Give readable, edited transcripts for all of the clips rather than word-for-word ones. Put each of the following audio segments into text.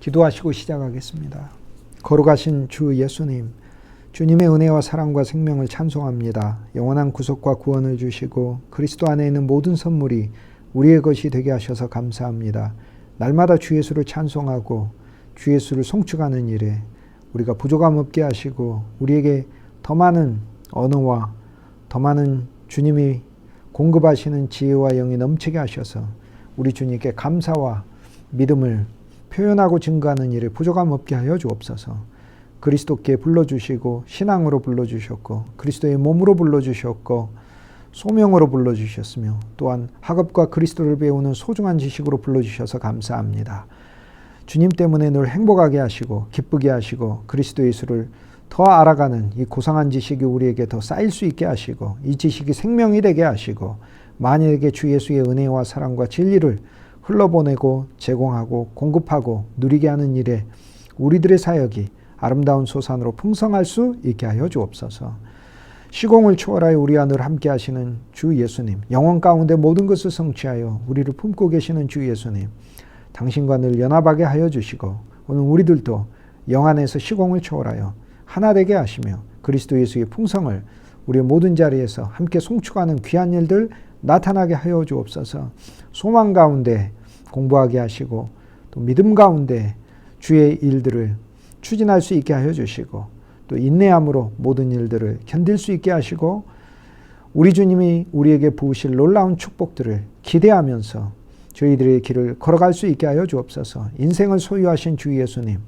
기도하시고 시작하겠습니다. 거룩하신 주 예수님, 주님의 은혜와 사랑과 생명을 찬송합니다. 영원한 구속과 구원을 주시고 그리스도 안에 있는 모든 선물이 우리의 것이 되게 하셔서 감사합니다. 날마다 주 예수를 찬송하고 주 예수를 송축하는 일에 우리가 부족함 없게 하시고 우리에게 더 많은 언어와 더 많은 주님이 공급하시는 지혜와 영이 넘치게 하셔서 우리 주님께 감사와 믿음을 표현하고 증거하는 일에 부족함 없게 하여 주옵소서. 그리스도께 불러주시고 신앙으로 불러주셨고 그리스도의 몸으로 불러주셨고 소명으로 불러주셨으며 또한 학업과 그리스도를 배우는 소중한 지식으로 불러주셔서 감사합니다. 주님 때문에 늘 행복하게 하시고 기쁘게 하시고 그리스도 예수를 더 알아가는 이 고상한 지식이 우리에게 더 쌓일 수 있게 하시고 이 지식이 생명이 되게 하시고 만일에게 주 예수의 은혜와 사랑과 진리를 흘러보내고 제공하고 공급하고 누리게 하는 일에 우리들의 사역이 아름다운 소산으로 풍성할 수 있게 하여 주옵소서. 시공을 초월하여 우리와 늘 함께 하시는 주 예수님, 영원 가운데 모든 것을 성취하여 우리를 품고 계시는 주 예수님, 당신과 늘 연합하게 하여 주시고 오늘 우리들도 영 안에서 시공을 초월하여 하나 되게 하시며 그리스도 예수의 풍성을 우리의 모든 자리에서 함께 송축하는 귀한 일들 나타나게 하여 주옵소서. 소망 가운데 공부하게 하시고 또 믿음 가운데 주의 일들을 추진할 수 있게 하여 주시고 또 인내함으로 모든 일들을 견딜 수 있게 하시고 우리 주님이 우리에게 부으실 놀라운 축복들을 기대하면서 저희들의 길을 걸어갈 수 있게 하여 주옵소서. 인생을 소유하신 주 예수님,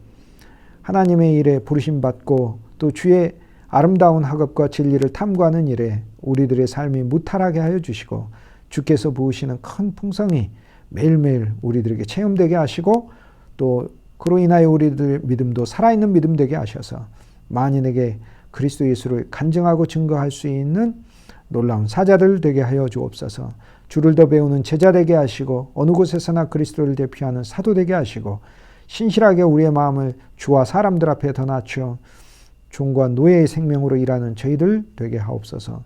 하나님의 일에 부르심 받고 또 주의 아름다운 학업과 진리를 탐구하는 일에 우리들의 삶이 무탈하게 하여 주시고 주께서 부으시는 큰 풍성이 매일매일 우리들에게 체험되게 하시고 또 그로 인하여 우리들 믿음도 살아있는 믿음 되게 하셔서 만인에게 그리스도 예수를 간증하고 증거할 수 있는 놀라운 사자들 되게 하여 주옵소서. 주를 더 배우는 제자 되게 하시고 어느 곳에서나 그리스도를 대표하는 사도 되게 하시고 신실하게 우리의 마음을 주와 사람들 앞에 더 낮추어 종과 노예의 생명으로 일하는 저희들 되게 하옵소서.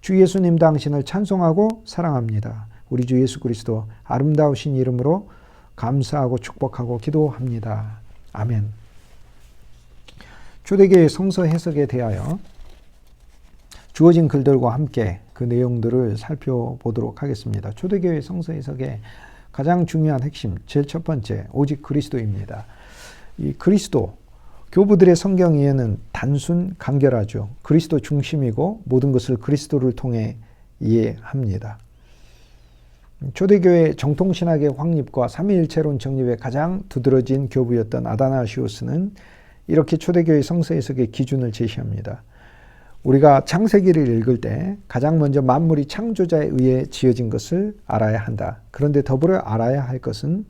주 예수님 당신을 찬송하고 사랑합니다. 우리 주 예수 그리스도 아름다우신 이름으로 감사하고 축복하고 기도합니다. 아멘. 초대교회 성서 해석에 대하여 주어진 글들과 함께 그 내용들을 살펴보도록 하겠습니다. 초대교회 성서 해석의 가장 중요한 핵심, 제일 첫 번째, 오직 그리스도입니다. 이 그리스도, 교부들의 성경 이해는 단순 간결하죠. 그리스도 중심이고 모든 것을 그리스도를 통해 이해합니다. 초대교회 정통신학의 확립과 삼위일체론 정립에 가장 두드러진 교부였던 아다나시우스는 이렇게 초대교회 성서 해석의 기준을 제시합니다. 우리가 창세기를 읽을 때 가장 먼저 만물이 창조자에 의해 지어진 것을 알아야 한다. 그런데 더불어 알아야 할 것은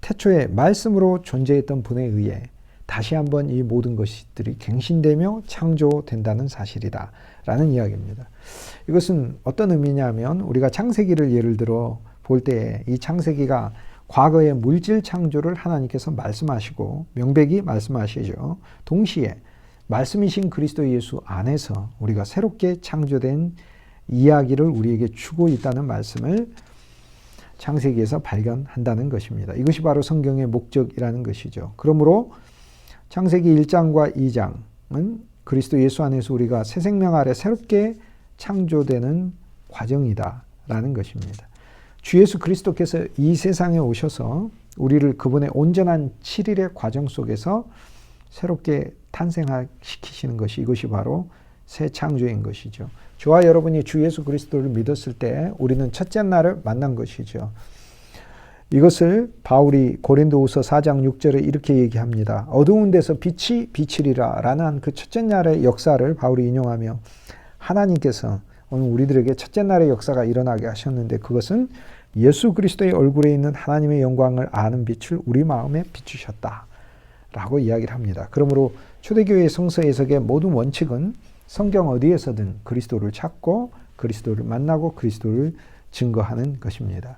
태초에 말씀으로 존재했던 분에 의해 다시 한번 이 모든 것들이 갱신되며 창조된다는 사실이다 라는 이야기입니다. 이것은 어떤 의미냐면 우리가 창세기를 예를 들어 볼 때 이 창세기가 과거의 물질 창조를 하나님께서 말씀하시고 명백히 말씀하시죠. 동시에 말씀이신 그리스도 예수 안에서 우리가 새롭게 창조된 이야기를 우리에게 주고 있다는 말씀을 창세기에서 발견한다는 것입니다. 이것이 바로 성경의 목적이라는 것이죠. 그러므로 창세기 1장과 2장은 그리스도 예수 안에서 우리가 새 생명 아래 새롭게 창조되는 과정이다라는 것입니다. 주 예수 그리스도께서 이 세상에 오셔서 우리를 그분의 온전한 7일의 과정 속에서 새롭게 탄생시키시는 것이 이것이 바로 새 창조인 것이죠. 저와 여러분이 주 예수 그리스도를 믿었을 때 우리는 첫째 날을 만난 것이죠. 이것을 바울이 고린도후서 4장 6절에 이렇게 얘기합니다. 어두운 데서 빛이 비치리라 라는 그 첫째 날의 역사를 바울이 인용하며 하나님께서 오늘 우리들에게 첫째 날의 역사가 일어나게 하셨는데 그것은 예수 그리스도의 얼굴에 있는 하나님의 영광을 아는 빛을 우리 마음에 비추셨다 라고 이야기를 합니다. 그러므로 초대교회 성서 해석의 모든 원칙은 성경 어디에서든 그리스도를 찾고 그리스도를 만나고 그리스도를 증거하는 것입니다.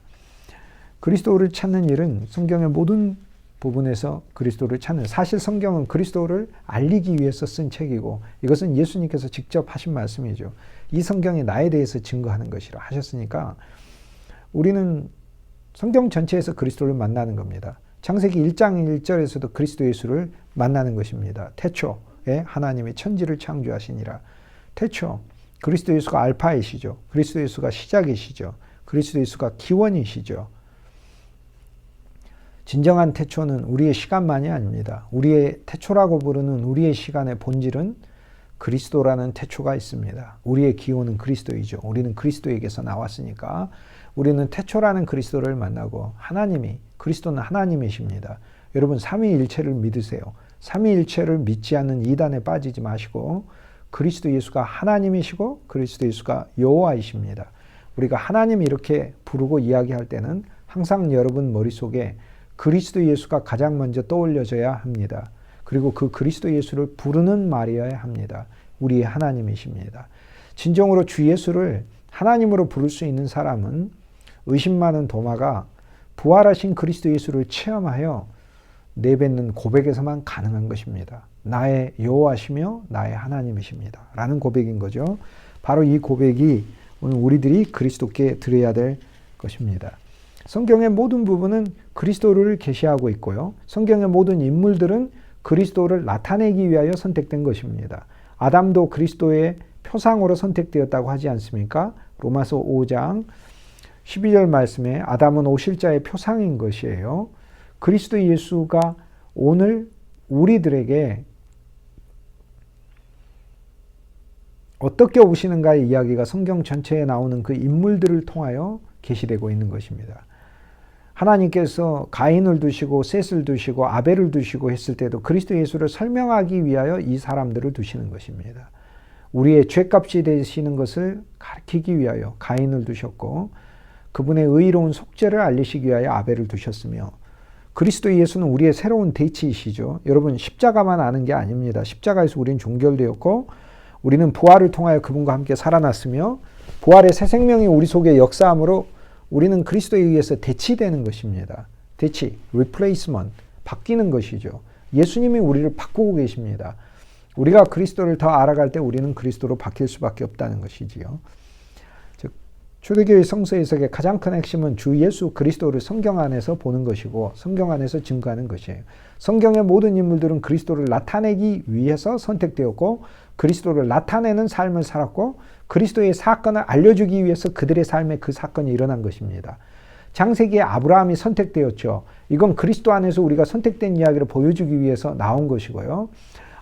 그리스도를 찾는 일은 성경의 모든 부분에서 그리스도를 찾는, 사실 성경은 그리스도를 알리기 위해서 쓴 책이고 이것은 예수님께서 직접 하신 말씀이죠. 이 성경이 나에 대해서 증거하는 것이라 하셨으니까 우리는 성경 전체에서 그리스도를 만나는 겁니다. 창세기 1장 1절에서도 그리스도 예수를 만나는 것입니다. 태초에 하나님이 천지를 창조하시니라. 태초, 그리스도 예수가 알파이시죠. 그리스도 예수가 시작이시죠. 그리스도 예수가 기원이시죠. 진정한 태초는 우리의 시간만이 아닙니다. 우리의 태초라고 부르는 우리의 시간의 본질은 그리스도라는 태초가 있습니다. 우리의 기원은 그리스도이죠. 우리는 그리스도에게서 나왔으니까 우리는 태초라는 그리스도를 만나고 그리스도는 하나님이십니다. 여러분 삼위일체를 믿으세요. 삼위일체를 믿지 않는 이단에 빠지지 마시고 그리스도 예수가 하나님이시고 그리스도 예수가 여호와이십니다. 우리가 하나님 이렇게 부르고 이야기할 때는 항상 여러분 머릿속에 그리스도 예수가 가장 먼저 떠올려져야 합니다. 그리고 그 그리스도 예수를 부르는 말이어야 합니다. 우리의 하나님이십니다. 진정으로 주 예수를 하나님으로 부를 수 있는 사람은 의심 많은 도마가 부활하신 그리스도 예수를 체험하여 내뱉는 고백에서만 가능한 것입니다. 나의 여호와시며 나의 하나님이십니다. 라는 고백인 거죠. 바로 이 고백이 오늘 우리들이 그리스도께 드려야 될 것입니다. 성경의 모든 부분은 그리스도를 계시하고 있고요. 성경의 모든 인물들은 그리스도를 나타내기 위하여 선택된 것입니다. 아담도 그리스도의 표상으로 선택되었다고 하지 않습니까? 로마서 5장 12절 말씀에 아담은 오실 자의 표상인 것이에요. 그리스도 예수가 오늘 우리들에게 어떻게 오시는가의 이야기가 성경 전체에 나오는 그 인물들을 통하여 계시되고 있는 것입니다. 하나님께서 가인을 두시고 셋을 두시고 아벨을 두시고 했을 때도 그리스도 예수를 설명하기 위하여 이 사람들을 두시는 것입니다. 우리의 죄값이 되시는 것을 가르치기 위하여 가인을 두셨고 그분의 의로운 속죄를 알리시기 위하여 아벨을 두셨으며 그리스도 예수는 우리의 새로운 대치이시죠. 여러분 십자가만 아는 게 아닙니다. 십자가에서 우리는 종결되었고 우리는 부활을 통하여 그분과 함께 살아났으며 부활의 새 생명이 우리 속에 역사함으로 우리는 그리스도에 의해서 대치되는 것입니다. 대치, replacement, 바뀌는 것이죠. 예수님이 우리를 바꾸고 계십니다. 우리가 그리스도를 더 알아갈 때 우리는 그리스도로 바뀔 수밖에 없다는 것이지요. 즉 초대교회 성서 해석의 가장 큰 핵심은 주 예수 그리스도를 성경 안에서 보는 것이고 성경 안에서 증거하는 것이에요. 성경의 모든 인물들은 그리스도를 나타내기 위해서 선택되었고 그리스도를 나타내는 삶을 살았고 그리스도의 사건을 알려주기 위해서 그들의 삶에 그 사건이 일어난 것입니다. 창세기에 아브라함이 선택되었죠. 이건 그리스도 안에서 우리가 선택된 이야기를 보여주기 위해서 나온 것이고요.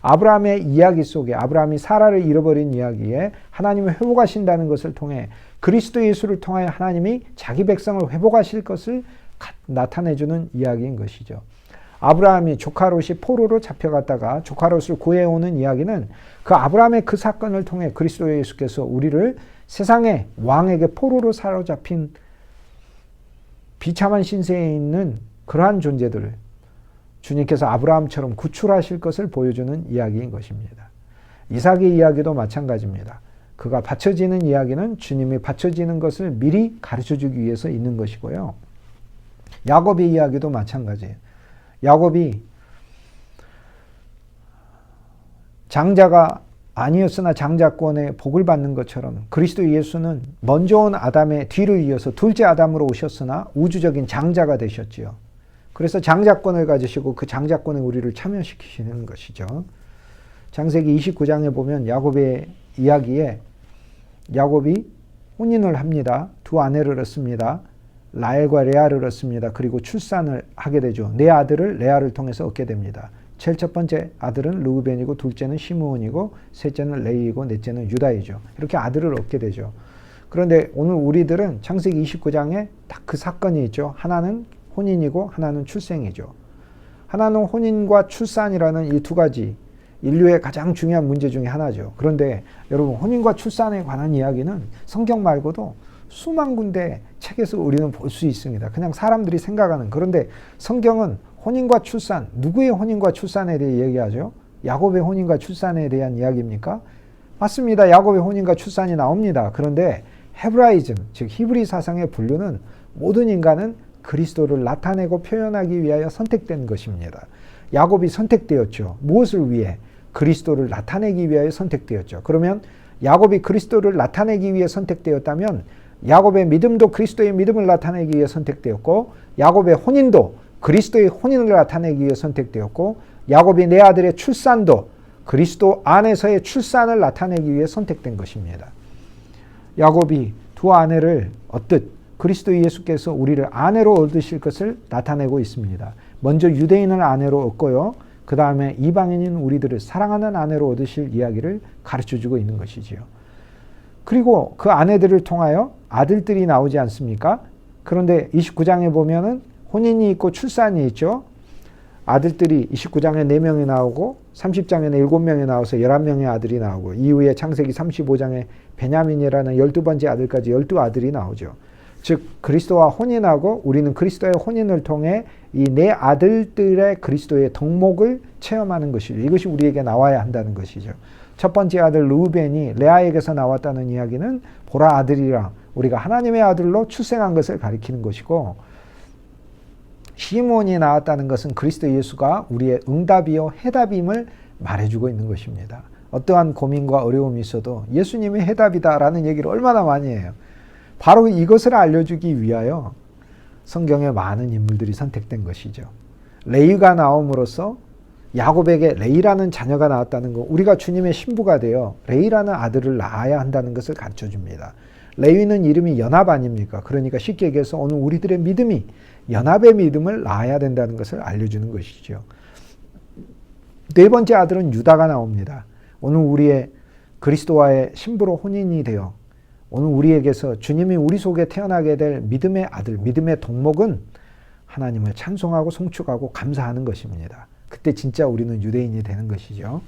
아브라함의 이야기 속에 아브라함이 사라를 잃어버린 이야기에 하나님을 회복하신다는 것을 통해 그리스도 예수를 통하여 하나님이 자기 백성을 회복하실 것을 나타내주는 이야기인 것이죠. 아브라함이 조카 롯이 포로로 잡혀갔다가 조카 롯을 구해오는 이야기는 그 아브라함의 그 사건을 통해 그리스도 예수께서 우리를 세상의 왕에게 포로로 사로잡힌 비참한 신세에 있는 그러한 존재들을 주님께서 아브라함처럼 구출하실 것을 보여주는 이야기인 것입니다. 이삭의 이야기도 마찬가지입니다. 그가 바쳐지는 이야기는 주님이 바쳐지는 것을 미리 가르쳐주기 위해서 있는 것이고요. 야곱의 이야기도 마찬가지예요. 야곱이 장자가 아니었으나 장자권의 복을 받는 것처럼 그리스도 예수는 먼저 온 아담의 뒤를 이어서 둘째 아담으로 오셨으나 우주적인 장자가 되셨지요. 그래서 장자권을 가지시고 그 장자권에 우리를 참여시키시는 것이죠. 창세기 29장에 보면 야곱의 이야기에 야곱이 혼인을 합니다. 두 아내를 얻습니다. 라헬과 레아를 얻습니다. 그리고 출산을 하게 되죠. 네 아들을 레아를 통해서 얻게 됩니다. 제일 첫 번째 아들은 르우벤이고 둘째는 시므온이고 셋째는 레위이고 넷째는 유다이죠. 이렇게 아들을 얻게 되죠. 그런데 오늘 우리들은 창세기 29장에 딱 그 사건이 있죠. 하나는 혼인이고 하나는 출생이죠. 하나는 혼인과 출산이라는 이 두 가지 인류의 가장 중요한 문제 중에 하나죠. 그런데 여러분 혼인과 출산에 관한 이야기는 성경 말고도 수만 군데 책에서 우리는 볼 수 있습니다. 그냥 사람들이 생각하는. 그런데 성경은 혼인과 출산, 누구의 혼인과 출산에 대해 얘기하죠? 야곱의 혼인과 출산에 대한 이야기입니까? 맞습니다. 야곱의 혼인과 출산이 나옵니다. 그런데 헤브라이즘, 즉 히브리 사상의 분류는 모든 인간은 그리스도를 나타내고 표현하기 위하여 선택된 것입니다. 야곱이 선택되었죠. 무엇을 위해? 그리스도를 나타내기 위하여 선택되었죠. 그러면 야곱이 그리스도를 나타내기 위해 선택되었다면 야곱의 믿음도 그리스도의 믿음을 나타내기 위해 선택되었고 야곱의 혼인도 그리스도의 혼인을 나타내기 위해 선택되었고, 야곱이 내 아들의 출산도 그리스도 안에서의 출산을 나타내기 위해 선택된 것입니다. 야곱이 두 아내를 얻듯 그리스도 예수께서 우리를 아내로 얻으실 것을 나타내고 있습니다. 먼저 유대인을 아내로 얻고요. 그 다음에 이방인인 우리들을 사랑하는 아내로 얻으실 이야기를 가르쳐주고 있는 것이지요. 그리고 그 아내들을 통하여 아들들이 나오지 않습니까? 그런데 29장에 보면은 혼인이 있고 출산이 있죠. 아들들이 29장에 4명이 나오고 30장에는 7명이 나와서 11명의 아들이 나오고, 이후에 창세기 35장에 베냐민이라는 12번째 아들까지 12아들이 나오죠. 즉 그리스도와 혼인하고 우리는 그리스도의 혼인을 통해 이 네 아들들의 그리스도의 덕목을 체험하는 것이죠. 이것이 우리에게 나와야 한다는 것이죠. 첫 번째 아들 르우벤이 레아에게서 나왔다는 이야기는 보라 아들이라, 우리가 하나님의 아들로 출생한 것을 가리키는 것이고, 시몬이 나왔다는 것은 그리스도 예수가 우리의 응답이요 해답임을 말해주고 있는 것입니다. 어떠한 고민과 어려움이 있어도 예수님이 해답이다라는 얘기를 얼마나 많이 해요. 바로 이것을 알려주기 위하여 성경에 많은 인물들이 선택된 것이죠. 레위가 나옴으로써 야곱에게 레이라는 자녀가 나왔다는 것, 우리가 주님의 신부가 되어 레이라는 아들을 낳아야 한다는 것을 가르쳐줍니다. 레위는 이름이 연합 아닙니까? 그러니까 쉽게 얘기해서 오늘 우리들의 믿음이 연합의 믿음을 낳아야 된다는 것을 알려주는 것이죠. 네 번째 아들은 유다가 나옵니다. 오늘 우리의 그리스도와의 신부로 혼인이 되어 오늘 우리에게서 주님이 우리 속에 태어나게 될 믿음의 아들, 믿음의 덕목은 하나님을 찬송하고 송축하고 감사하는 것입니다. 그때 진짜 우리는 유대인이 되는 것이죠.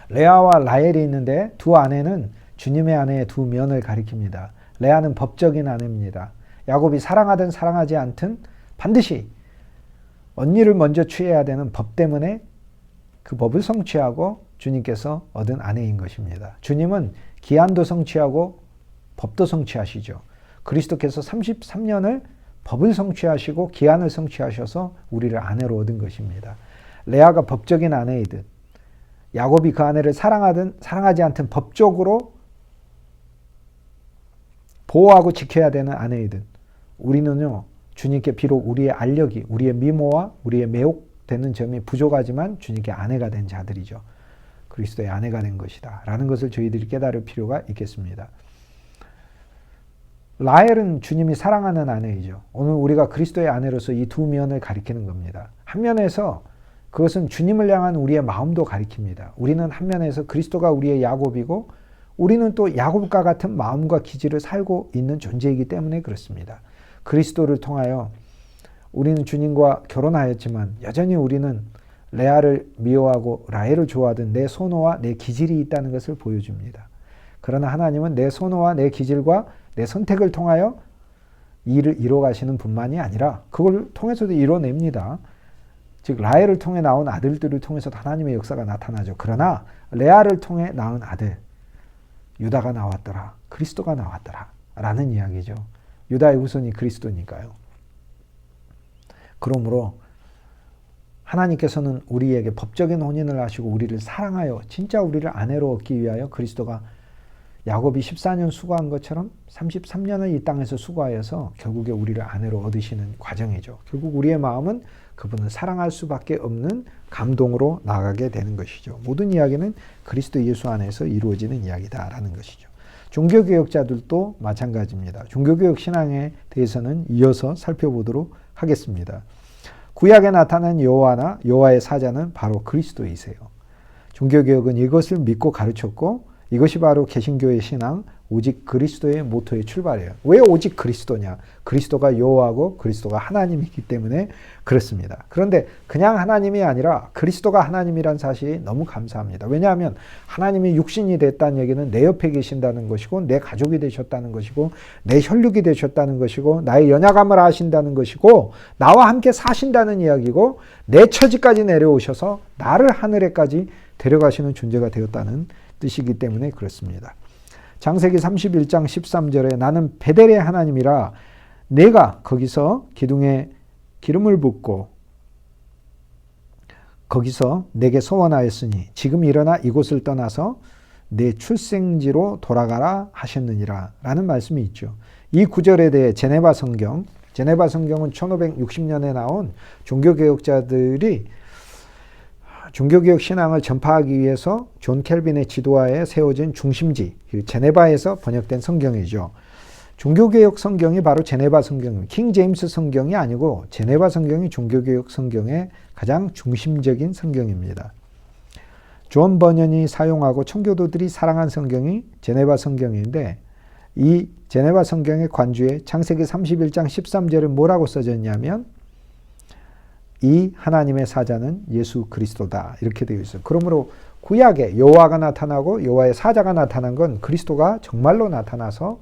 레아와 라헬이 있는데 두 아내는 주님의 아내의 두 면을 가리킵니다. 레아는 법적인 아내입니다. 야곱이 사랑하든 사랑하지 않든 반드시 언니를 먼저 취해야 되는 법 때문에 그 법을 성취하고 주님께서 얻은 아내인 것입니다. 주님은 기한도 성취하고 법도 성취하시죠. 그리스도께서 33년을 법을 성취하시고 기한을 성취하셔서 우리를 아내로 얻은 것입니다. 레아가 법적인 아내이듯 야곱이 그 아내를 사랑하든 사랑하지 않든 법적으로 보호하고 지켜야 되는 아내이든 우리는요, 주님께 비록 우리의 알력이, 우리의 미모와 우리의 매혹되는 점이 부족하지만 주님께 아내가 된 자들이죠. 그리스도의 아내가 된 것이다 라는 것을 저희들이 깨달을 필요가 있겠습니다. 라헬은 주님이 사랑하는 아내이죠. 오늘 우리가 그리스도의 아내로서 이 두 면을 가리키는 겁니다. 한 면에서 그것은 주님을 향한 우리의 마음도 가리킵니다. 우리는 한 면에서 그리스도가 우리의 야곱이고 우리는 또 야곱과 같은 마음과 기질을 살고 있는 존재이기 때문에 그렇습니다. 그리스도를 통하여 우리는 주님과 결혼하였지만 여전히 우리는 레아를 미워하고 라헬을 좋아하던 내 선호와 내 기질이 있다는 것을 보여줍니다. 그러나 하나님은 내 선호와 내 기질과 내 선택을 통하여 일을 이뤄가시는 분만이 아니라 그걸 통해서도 이뤄냅니다. 즉 라헬을 통해 나온 아들들을 통해서도 하나님의 역사가 나타나죠. 그러나 레아를 통해 낳은 아들 유다가 나왔더라. 그리스도가 나왔더라. 라는 이야기죠. 유다의 후손이 그리스도니까요. 그러므로 하나님께서는 우리에게 법적인 혼인을 하시고 우리를 사랑하여 진짜 우리를 아내로 얻기 위하여 그리스도가 야곱이 14년 수고한 것처럼 33년을 이 땅에서 수고하여서 결국에 우리를 아내로 얻으시는 과정이죠. 결국 우리의 마음은 그분을 사랑할 수밖에 없는 감동으로 나아가게 되는 것이죠. 모든 이야기는 그리스도 예수 안에서 이루어지는 이야기다라는 것이죠. 종교개혁자들도 마찬가지입니다. 종교개혁 신앙에 대해서는 이어서 살펴보도록 하겠습니다. 구약에 나타난 여호와나 여호와의 사자는 바로 그리스도이세요. 종교개혁은 이것을 믿고 가르쳤고 이것이 바로 개신교의 신앙, 오직 그리스도의 모토의 출발이에요. 왜 오직 그리스도냐? 그리스도가 여호와고 그리스도가 하나님이기 때문에 그렇습니다. 그런데 그냥 하나님이 아니라 그리스도가 하나님이란 사실이 너무 감사합니다. 왜냐하면 하나님이 육신이 됐다는 얘기는 내 옆에 계신다는 것이고 내 가족이 되셨다는 것이고 내 혈육이 되셨다는 것이고 나의 연약함을 아신다는 것이고 나와 함께 사신다는 이야기고 내 처지까지 내려오셔서 나를 하늘에까지 데려가시는 존재가 되었다는 뜻이기 때문에 그렇습니다. 창세기 31장 13절에 나는 베델의 하나님이라 내가 거기서 기둥에 기름을 붓고 거기서 내게 소원하였으니 지금 일어나 이곳을 떠나서 내 출생지로 돌아가라 하셨느니라 라는 말씀이 있죠. 이 구절에 대해 제네바 성경 제네바 성경은 1560년에 나온 종교개혁자들이 종교개혁 신앙을 전파하기 위해서 존 켈빈의 지도하에 세워진 중심지, 제네바에서 번역된 성경이죠. 종교개혁 성경이 바로 제네바 성경입니다. 킹 제임스 성경이 아니고 제네바 성경이 종교개혁 성경의 가장 중심적인 성경입니다. 존 버년이 사용하고 청교도들이 사랑한 성경이 제네바 성경인데, 이 제네바 성경의 관주에 창세기 31장 13절에 뭐라고 써졌냐면 이 하나님의 사자는 예수 그리스도다, 이렇게 되어 있어요. 그러므로 구약에 여호와가 나타나고 여호와의 사자가 나타난 건 그리스도가 정말로 나타나서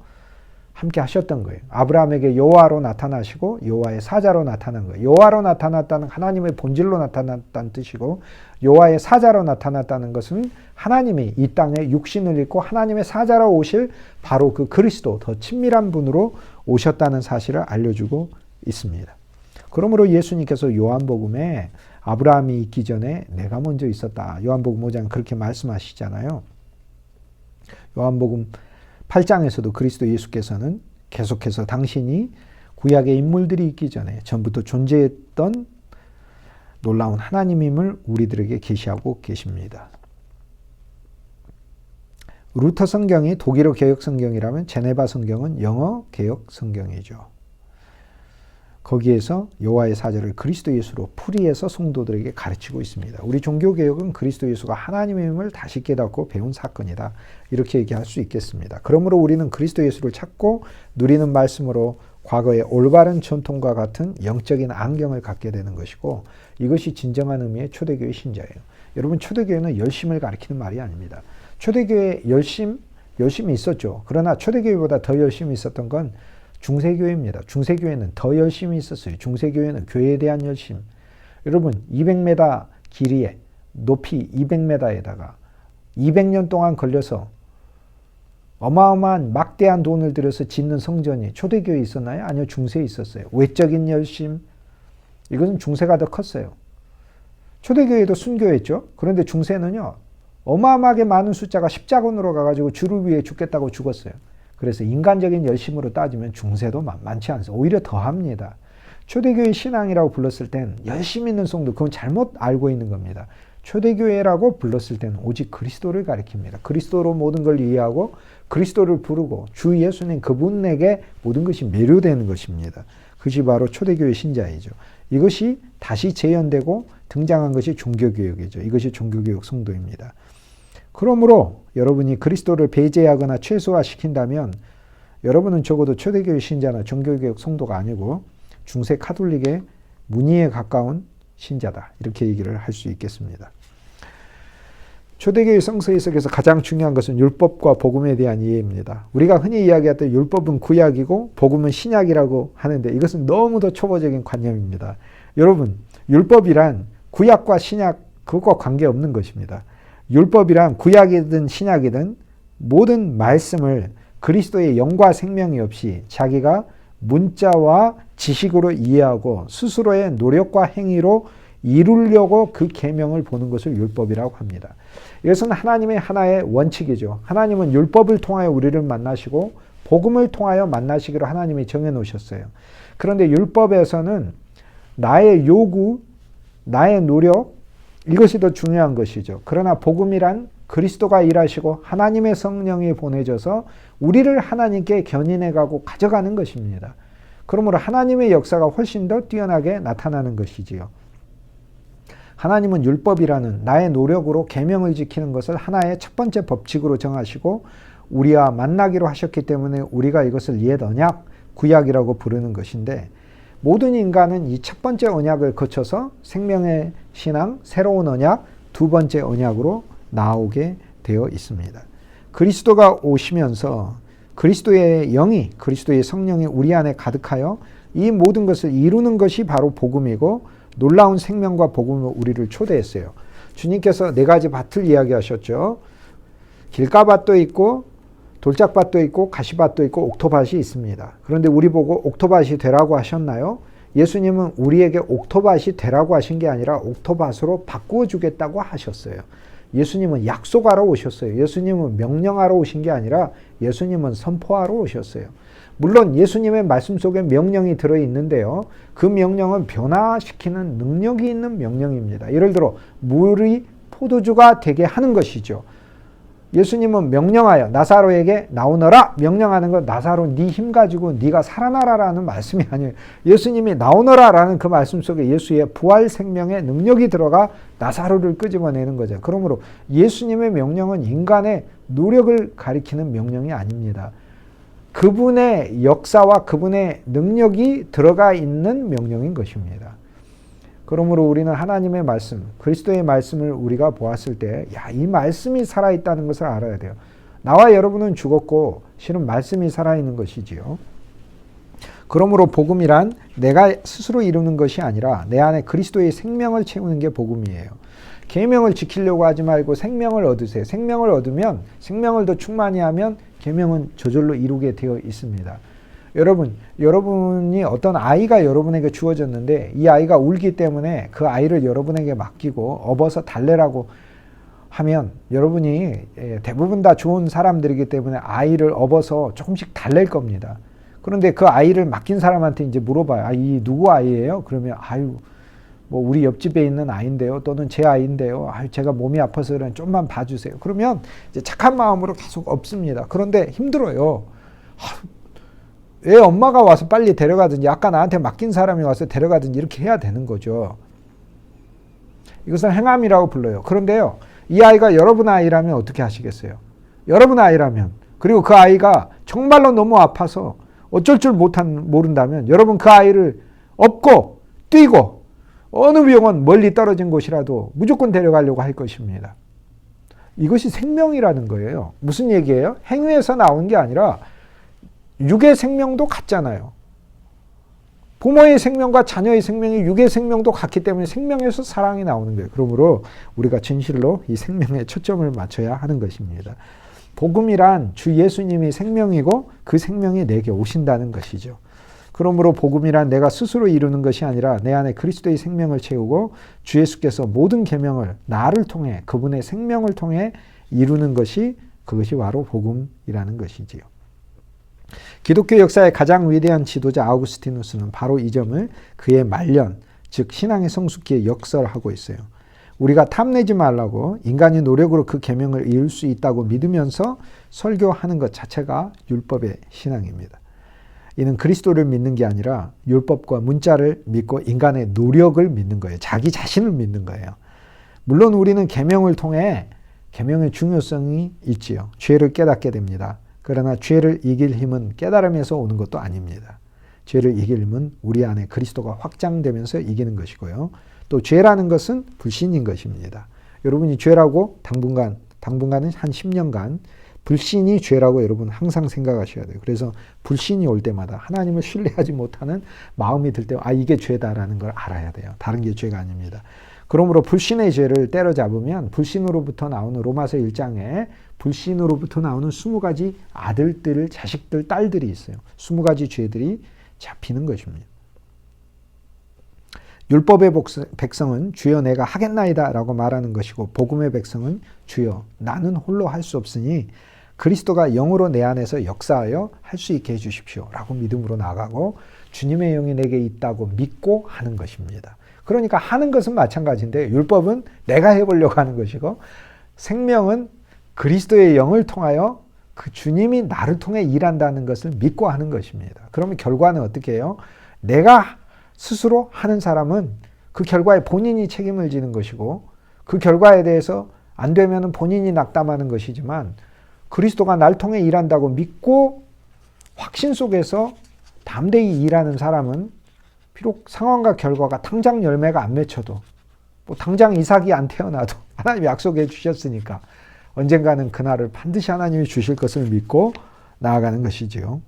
함께 하셨던 거예요. 아브라함에게 여호와로 나타나시고 여호와의 사자로 나타난 거예요. 여호와로 나타났다는 하나님의 본질로 나타났다는 뜻이고, 여호와의 사자로 나타났다는 것은 하나님이 이 땅에 육신을 입고 하나님의 사자로 오실 바로 그 그리스도, 더 친밀한 분으로 오셨다는 사실을 알려주고 있습니다. 그러므로 예수님께서 요한복음에 아브라함이 있기 전에 내가 먼저 있었다, 요한복음 5장 그렇게 말씀하시잖아요. 요한복음 8장에서도 그리스도 예수께서는 계속해서 당신이 구약의 인물들이 있기 전에 전부터 존재했던 놀라운 하나님임을 우리들에게 계시하고 계십니다. 루터 성경이 독일어 개혁 성경이라면 제네바 성경은 영어 개혁 성경이죠. 거기에서 여호와의 사자를 그리스도 예수로 풀이해서 성도들에게 가르치고 있습니다. 우리 종교개혁은 그리스도 예수가 하나님임을 다시 깨닫고 배운 사건이다, 이렇게 얘기할 수 있겠습니다. 그러므로 우리는 그리스도 예수를 찾고 누리는 말씀으로 과거의 올바른 전통과 같은 영적인 안경을 갖게 되는 것이고, 이것이 진정한 의미의 초대교회 신자예요. 여러분, 초대교회는 열심을 가리키는 말이 아닙니다. 초대교회 열심이 있었죠. 그러나 초대교회보다 더 열심히 있었던 건 중세교회입니다. 중세교회는 더 열심히 있었어요. 중세교회는 교회에 대한 열심. 여러분, 200m 길이에 높이 200m에다가 200년 동안 걸려서 어마어마한 막대한 돈을 들여서 짓는 성전이 초대교회에 있었나요? 아니요, 중세에 있었어요. 외적인 열심, 이것은 중세가 더 컸어요. 초대교회도 순교했죠. 그런데 중세는요, 어마어마하게 많은 숫자가 십자군으로 가가지고 주를 위해 죽겠다고 죽었어요. 그래서 인간적인 열심으로 따지면 중세도 만만치 않습니다. 오히려 더합니다. 초대교회 신앙이라고 불렀을 땐 열심 있는 성도, 그건 잘못 알고 있는 겁니다. 초대교회라고 불렀을 때는 오직 그리스도를 가리킵니다. 그리스도로 모든 걸 이해하고 그리스도를 부르고 주 예수님 그분에게 모든 것이 매료되는 것입니다. 그것이 바로 초대교회 신자이죠. 이것이 다시 재현되고 등장한 것이 종교개혁이죠. 이것이 종교개혁 성도입니다. 그러므로 여러분이 그리스도를 배제하거나 최소화시킨다면 여러분은 적어도 초대교회 신자나 종교개혁 성도가 아니고 중세 카톨릭의 무늬에 가까운 신자다, 이렇게 얘기를 할 수 있겠습니다. 초대교회 성서 해석에서 가장 중요한 것은 율법과 복음에 대한 이해입니다. 우리가 흔히 이야기했던 율법은 구약이고 복음은 신약이라고 하는데 이것은 너무도 초보적인 관념입니다. 여러분, 율법이란 구약과 신약 그것과 관계없는 것입니다. 율법이란 구약이든 신약이든 모든 말씀을 그리스도의 영과 생명이 없이 자기가 문자와 지식으로 이해하고 스스로의 노력과 행위로 이루려고 그 계명을 보는 것을 율법이라고 합니다. 이것은 하나님의 하나의 원칙이죠. 하나님은 율법을 통하여 우리를 만나시고 복음을 통하여 만나시기로 하나님이 정해놓으셨어요. 그런데 율법에서는 나의 요구, 나의 노력, 이것이 더 중요한 것이죠. 그러나 복음이란 그리스도가 일하시고 하나님의 성령이 보내져서 우리를 하나님께 견인해가고 가져가는 것입니다. 그러므로 하나님의 역사가 훨씬 더 뛰어나게 나타나는 것이지요. 하나님은 율법이라는 나의 노력으로 계명을 지키는 것을 하나의 첫 번째 법칙으로 정하시고 우리와 만나기로 하셨기 때문에 우리가 이것을 옛 언약, 구약이라고 부르는 것인데, 모든 인간은 이 첫 번째 언약을 거쳐서 생명의 신앙, 새로운 언약, 두 번째 언약으로 나오게 되어 있습니다. 그리스도가 오시면서 그리스도의 영이, 그리스도의 성령이 우리 안에 가득하여 이 모든 것을 이루는 것이 바로 복음이고 놀라운 생명과 복음으로 우리를 초대했어요. 주님께서 네 가지 밭을 이야기하셨죠. 길가밭도 있고 돌짝밭도 있고 가시밭도 있고 옥토밭이 있습니다. 그런데 우리 보고 옥토밭이 되라고 하셨나요? 예수님은 우리에게 옥토밭이 되라고 하신 게 아니라 옥토밭으로 바꾸어 주겠다고 하셨어요. 예수님은 약속하러 오셨어요. 예수님은 명령하러 오신 게 아니라 예수님은 선포하러 오셨어요. 물론 예수님의 말씀 속에 명령이 들어있는데요. 그 명령은 변화시키는 능력이 있는 명령입니다. 예를 들어 물이 포도주가 되게 하는 것이죠. 예수님은 명령하여 나사로에게 나오너라 명령하는 건 나사로 네 힘 가지고 네가 살아나라라는 말씀이 아니에요. 예수님이 나오너라라는 그 말씀 속에 예수의 부활 생명의 능력이 들어가 나사로를 끄집어내는 거죠. 그러므로 예수님의 명령은 인간의 노력을 가리키는 명령이 아닙니다. 그분의 역사와 그분의 능력이 들어가 있는 명령인 것입니다. 그러므로 우리는 하나님의 말씀, 그리스도의 말씀을 우리가 보았을 때, 이 말씀이 살아있다는 것을 알아야 돼요. 나와 여러분은 죽었고, 실은 말씀이 살아있는 것이지요. 그러므로 복음이란 내가 스스로 이루는 것이 아니라 내 안에 그리스도의 생명을 채우는 게 복음이에요. 계명을 지키려고 하지 말고 생명을 얻으세요. 생명을 얻으면, 생명을 더 충만히 하면 계명은 저절로 이루게 되어 있습니다. 여러분이 어떤 아이가 여러분에게 주어졌는데 이 아이가 울기 때문에 그 아이를 여러분에게 맡기고 업어서 달래라고 하면 여러분이 대부분 다 좋은 사람들이기 때문에 아이를 업어서 조금씩 달랠 겁니다. 그런데 그 아이를 맡긴 사람한테 이제 물어봐요. 이 누구 아이예요? 그러면 뭐 우리 옆집에 있는 아이인데요. 또는 제 아이인데요. 제가 몸이 아파서 그냥 좀만 봐주세요. 그러면 이제 착한 마음으로 계속 업습니다. 그런데 힘들어요. 애 엄마가 와서 빨리 데려가든지 아까 나한테 맡긴 사람이 와서 데려가든지 이렇게 해야 되는 거죠. 이것은 행함이라고 불러요. 그런데요. 이 아이가 여러분 아이라면 어떻게 하시겠어요? 여러분 아이라면 그리고 그 아이가 정말로 너무 아파서 어쩔 줄 모른다면 여러분 그 아이를 업고 뛰고 어느 병원 멀리 떨어진 곳이라도 무조건 데려가려고 할 것입니다. 이것이 생명이라는 거예요. 무슨 얘기예요? 행위에서 나온 게 아니라 육의 생명도 같잖아요. 부모의 생명과 자녀의 생명이 육의 생명도 같기 때문에 생명에서 사랑이 나오는 거예요. 그러므로 우리가 진실로 이 생명에 초점을 맞춰야 하는 것입니다. 복음이란 주 예수님이 생명이고 그 생명이 내게 오신다는 것이죠. 그러므로 복음이란 내가 스스로 이루는 것이 아니라 내 안에 그리스도의 생명을 채우고 주 예수께서 모든 계명을 나를 통해 그분의 생명을 통해 이루는 것이 그것이 바로 복음이라는 것이지요. 기독교 역사의 가장 위대한 지도자 아우구스티누스는 바로 이 점을 그의 말년, 즉 신앙의 성숙기에 역설하고 있어요. 우리가 탐내지 말라고 인간이 노력으로 그 계명을 이룰 수 있다고 믿으면서 설교하는 것 자체가 율법의 신앙입니다. 이는 그리스도를 믿는 게 아니라 율법과 문자를 믿고 인간의 노력을 믿는 거예요. 자기 자신을 믿는 거예요. 물론 우리는 계명을 통해 계명의 중요성이 있지요. 죄를 깨닫게 됩니다. 그러나 죄를 이길 힘은 깨달음에서 오는 것도 아닙니다. 죄를 이길 힘은 우리 안에 그리스도가 확장되면서 이기는 것이고요. 또 죄라는 것은 불신인 것입니다. 여러분이 죄라고 당분간은 한 10년간 불신이 죄라고 여러분 항상 생각하셔야 돼요. 그래서 불신이 올 때마다 하나님을 신뢰하지 못하는 마음이 들 때 이게 죄다라는 걸 알아야 돼요. 다른 게 죄가 아닙니다. 그러므로 불신의 죄를 때려잡으면 불신으로부터 나오는 로마서 1장에 불신으로부터 나오는 20가지 아들들, 자식들, 딸들이 있어요. 20가지 죄들이 잡히는 것입니다. 율법의 백성은 주여 내가 하겠나이다 라고 말하는 것이고 복음의 백성은 주여 나는 홀로 할 수 없으니 그리스도가 영으로 내 안에서 역사하여 할 수 있게 해주십시오 라고 믿음으로 나가고 주님의 영이 내게 있다고 믿고 하는 것입니다. 그러니까 하는 것은 마찬가지인데 율법은 내가 해보려고 하는 것이고 생명은 그리스도의 영을 통하여 그 주님이 나를 통해 일한다는 것을 믿고 하는 것입니다. 그러면 결과는 어떻게 해요? 내가 스스로 하는 사람은 그 결과에 본인이 책임을 지는 것이고 그 결과에 대해서 안 되면 본인이 낙담하는 것이지만 그리스도가 날 통해 일한다고 믿고 확신 속에서 담대히 일하는 사람은 비록 상황과 결과가 당장 열매가 안 맺혀도 뭐 당장 이삭이 안 태어나도 하나님이 약속해 주셨으니까 언젠가는 그날을 반드시 하나님이 주실 것을 믿고 나아가는 것이지요.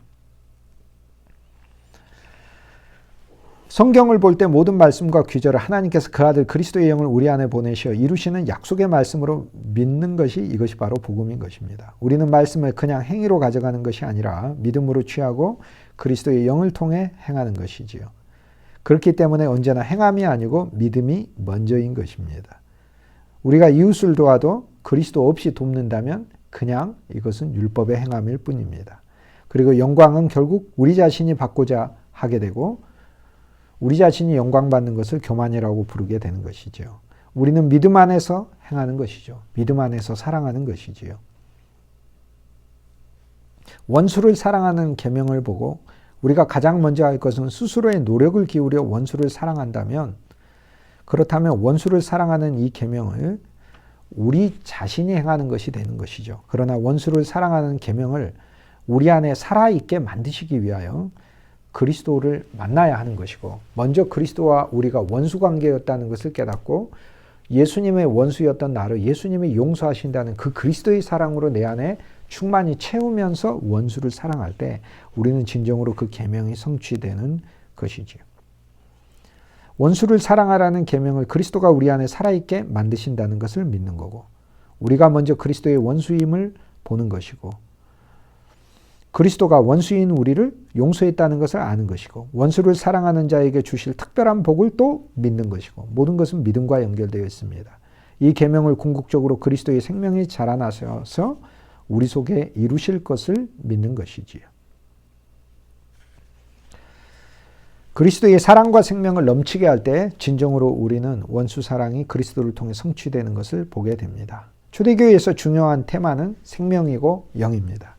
성경을 볼 때 모든 말씀과 귀절을 하나님께서 그 아들 그리스도의 영을 우리 안에 보내시어 이루시는 약속의 말씀으로 믿는 것이 이것이 바로 복음인 것입니다. 우리는 말씀을 그냥 행위로 가져가는 것이 아니라 믿음으로 취하고 그리스도의 영을 통해 행하는 것이지요. 그렇기 때문에 언제나 행함이 아니고 믿음이 먼저인 것입니다. 우리가 이웃을 도와도 그리스도 없이 돕는다면 그냥 이것은 율법의 행함일 뿐입니다. 그리고 영광은 결국 우리 자신이 받고자 하게 되고 우리 자신이 영광받는 것을 교만이라고 부르게 되는 것이죠. 우리는 믿음 안에서 행하는 것이죠. 믿음 안에서 사랑하는 것이지요. 원수를 사랑하는 계명을 보고 우리가 가장 먼저 할 것은 스스로의 노력을 기울여 원수를 사랑한다면, 그렇다면 원수를 사랑하는 이 계명을 우리 자신이 행하는 것이 되는 것이죠. 그러나 원수를 사랑하는 계명을 우리 안에 살아있게 만드시기 위하여 그리스도를 만나야 하는 것이고, 먼저 그리스도와 우리가 원수 관계였다는 것을 깨닫고 예수님의 원수였던 나를 예수님이 용서하신다는 그 그리스도의 사랑으로 내 안에 충만히 채우면서 원수를 사랑할 때 우리는 진정으로 그 계명이 성취되는 것이지요. 원수를 사랑하라는 계명을 그리스도가 우리 안에 살아있게 만드신다는 것을 믿는 거고, 우리가 먼저 그리스도의 원수임을 보는 것이고, 그리스도가 원수인 우리를 용서했다는 것을 아는 것이고, 원수를 사랑하는 자에게 주실 특별한 복을 또 믿는 것이고, 모든 것은 믿음과 연결되어 있습니다. 이 계명을 궁극적으로 그리스도의 생명이 자라나셔서 우리 속에 이루실 것을 믿는 것이지요. 그리스도의 사랑과 생명을 넘치게 할 때 진정으로 우리는 원수 사랑이 그리스도를 통해 성취되는 것을 보게 됩니다. 초대교회에서 중요한 테마는 생명이고 영입니다.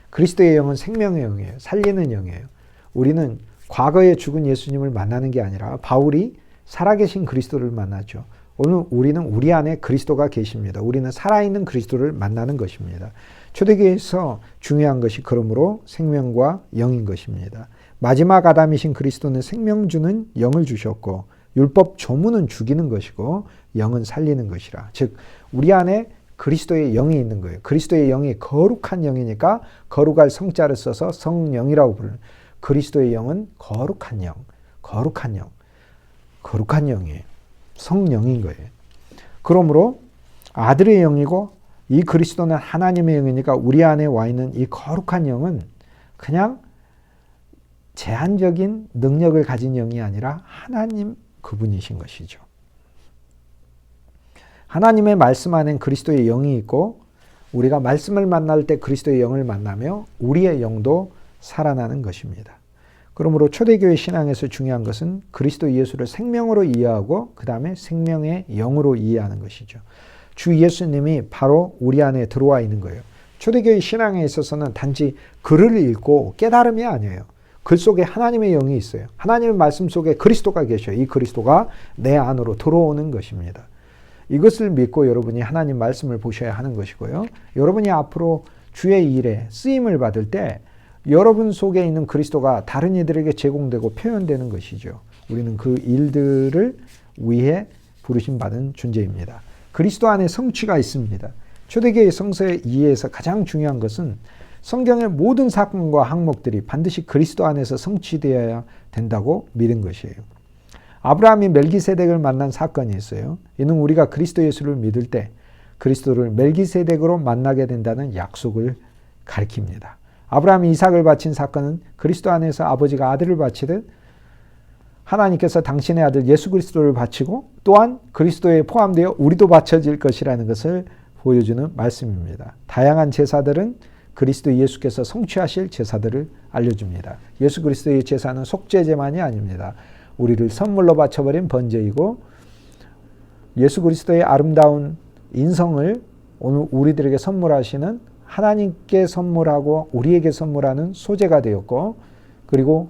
그리스도의 영은 생명의 영이에요. 살리는 영이에요. 우리는 과거에 죽은 예수님을 만나는 게 아니라 바울이 살아계신 그리스도를 만나죠. 오늘 우리는 우리 안에 그리스도가 계십니다. 우리는 살아있는 그리스도를 만나는 것입니다. 초대교회에서 중요한 것이 그러므로 생명과 영인 것입니다. 마지막 아담이신 그리스도는 생명 주는 영을 주셨고, 율법 조문은 죽이는 것이고 영은 살리는 것이라. 즉 우리 안에 그리스도의 영이 있는 거예요. 그리스도의 영이 거룩한 영이니까 거룩할 성자를 써서 성령이라고 부르는, 그리스도의 영은 거룩한 영, 거룩한 영, 거룩한 영이에요. 성령인 거예요. 그러므로 아들의 영이고 이 그리스도는 하나님의 영이니까 우리 안에 와 있는 이 거룩한 영은 그냥 제한적인 능력을 가진 영이 아니라 하나님 그분이신 것이죠. 하나님의 말씀 안엔 그리스도의 영이 있고, 우리가 말씀을 만날 때 그리스도의 영을 만나며 우리의 영도 살아나는 것입니다. 그러므로 초대교회 신앙에서 중요한 것은 그리스도 예수를 생명으로 이해하고 그 다음에 생명의 영으로 이해하는 것이죠. 주 예수님이 바로 우리 안에 들어와 있는 거예요. 초대교회 신앙에 있어서는 단지 글을 읽고 깨달음이 아니에요. 글 속에 하나님의 영이 있어요. 하나님의 말씀 속에 그리스도가 계셔요. 이 그리스도가 내 안으로 들어오는 것입니다. 이것을 믿고 여러분이 하나님 말씀을 보셔야 하는 것이고요. 여러분이 앞으로 주의 일에 쓰임을 받을 때 여러분 속에 있는 그리스도가 다른 이들에게 제공되고 표현되는 것이죠. 우리는 그 일들을 위해 부르심받은 존재입니다. 그리스도 안에 성취가 있습니다. 초대교회 성서의 이해에서 가장 중요한 것은 성경의 모든 사건과 항목들이 반드시 그리스도 안에서 성취되어야 된다고 믿은 것이에요. 아브라함이 멜기세덱을 만난 사건이 있어요. 이는 우리가 그리스도 예수를 믿을 때 그리스도를 멜기세덱으로 만나게 된다는 약속을 가리킵니다. 아브라함이 이삭을 바친 사건은 그리스도 안에서 아버지가 아들을 바치듯 하나님께서 당신의 아들 예수 그리스도를 바치고 또한 그리스도에 포함되어 우리도 바쳐질 것이라는 것을 보여주는 말씀입니다. 다양한 제사들은 그리스도 예수께서 성취하실 제사들을 알려줍니다. 예수 그리스도의 제사는 속죄제만이 아닙니다. 우리를 선물로 바쳐버린 번제이고, 예수 그리스도의 아름다운 인성을 오늘 우리들에게 선물하시는, 하나님께 선물하고 우리에게 선물하는 소제가 되었고, 그리고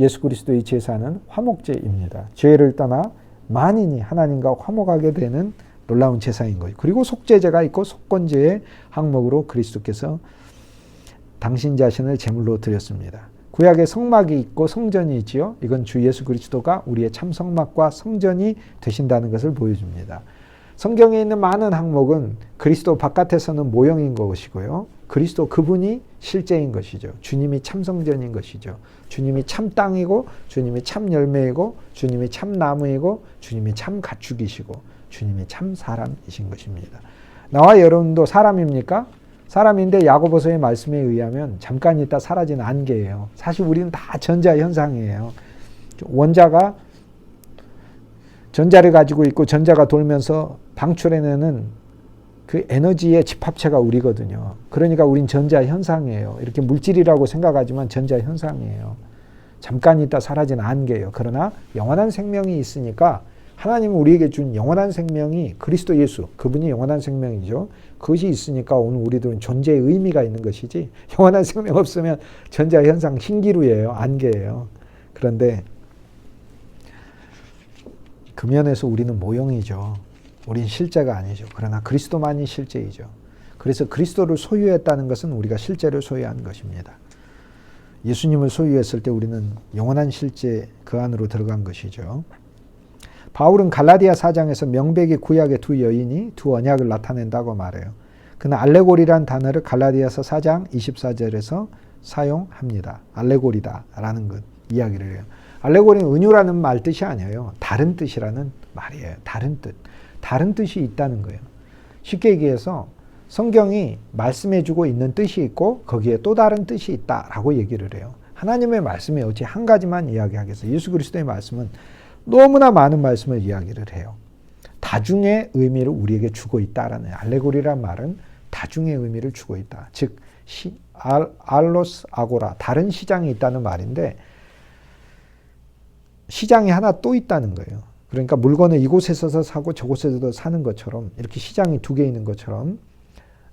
예수 그리스도의 제사는 화목제입니다. 죄를 떠나 만인이 하나님과 화목하게 되는 놀라운 제사인 거예요. 그리고 속죄제가 있고 속건제의 항목으로 그리스도께서 당신 자신을 제물로 드렸습니다. 구약에 성막이 있고 성전이 있지요. 이건 주 예수 그리스도가 우리의 참 성막과 성전이 되신다는 것을 보여줍니다. 성경에 있는 많은 항목은 그리스도 바깥에서는 모형인 것이고요. 그리스도 그분이 실제인 것이죠. 주님이 참 성전인 것이죠. 주님이 참 땅이고, 주님이 참 열매이고, 주님이 참 나무이고, 주님이 참 가축이시고, 주님이 참 사람이신 것입니다. 나와 여러분도 사람입니까? 사람인데 야고보서의 말씀에 의하면 잠깐 있다 사라지는 안개예요. 사실 우리는 다 전자 현상이에요. 원자가 전자를 가지고 있고 전자가 돌면서 방출해내는 그 에너지의 집합체가 우리거든요. 그러니까 우린 전자현상이에요. 이렇게 물질이라고 생각하지만 전자현상이에요. 잠깐 있다 사라진 안개예요. 그러나 영원한 생명이 있으니까 하나님은 우리에게 준 영원한 생명이 그리스도 예수, 그분이 영원한 생명이죠. 그것이 있으니까 오늘 우리들은 존재의 의미가 있는 것이지, 영원한 생명 없으면 전자현상 신기루예요. 안개예요. 그런데 그 면에서 우리는 모형이죠. 우린 실제가 아니죠. 그러나 그리스도만이 실제이죠. 그래서 그리스도를 소유했다는 것은 우리가 실제를 소유한 것입니다. 예수님을 소유했을 때 우리는 영원한 실제 그 안으로 들어간 것이죠. 바울은 갈라디아 4장에서 명백히 구약의 두 여인이 두 언약을 나타낸다고 말해요. 그는 알레고리라는 단어를 갈라디아서 4장 24절에서 사용합니다. 알레고리다라는 것 이야기를 해요. 알레고리는 은유라는 말 뜻이 아니에요. 다른 뜻이라는 말이에요. 다른 뜻. 다른 뜻이 있다는 거예요. 쉽게 얘기해서 성경이 말씀해주고 있는 뜻이 있고 거기에 또 다른 뜻이 있다라고 얘기를 해요. 하나님의 말씀이 어찌 한 가지만 이야기하겠어요. 예수 그리스도의 말씀은 너무나 많은 말씀을 이야기를 해요. 다중의 의미를 우리에게 주고 있다라는 알레고리란 말은 다중의 의미를 주고 있다. 즉 알로스 아고라, 다른 시장이 있다는 말인데 시장이 하나 또 있다는 거예요. 그러니까 물건을 이곳에서 사고 저곳에서 사는 것처럼, 이렇게 시장이 두 개 있는 것처럼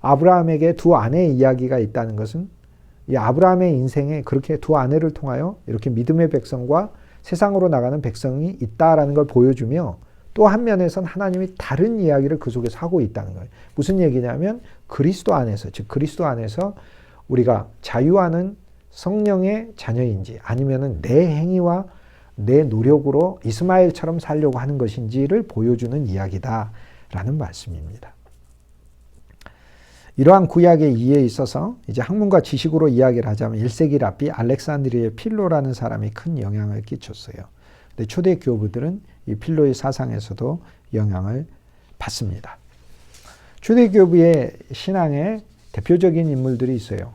아브라함에게 두 아내의 이야기가 있다는 것은 이 아브라함의 인생에 그렇게 두 아내를 통하여 이렇게 믿음의 백성과 세상으로 나가는 백성이 있다라는 걸 보여주며, 또 한 면에선 하나님이 다른 이야기를 그 속에서 하고 있다는 거예요. 무슨 얘기냐면 그리스도 안에서, 즉 그리스도 안에서 우리가 자유하는 성령의 자녀인지 아니면은 내 행위와 내 노력으로 이스마엘처럼 살려고 하는 것인지를 보여주는 이야기다라는 말씀입니다. 이러한 구약의 이해에 있어서 이제 학문과 지식으로 이야기를 하자면 1세기 랍비 알렉산드리아의 필로라는 사람이 큰 영향을 끼쳤어요. 근데 초대 교부들은 이 필로의 사상에서도 영향을 받습니다. 초대 교부의 신앙에 대표적인 인물들이 있어요.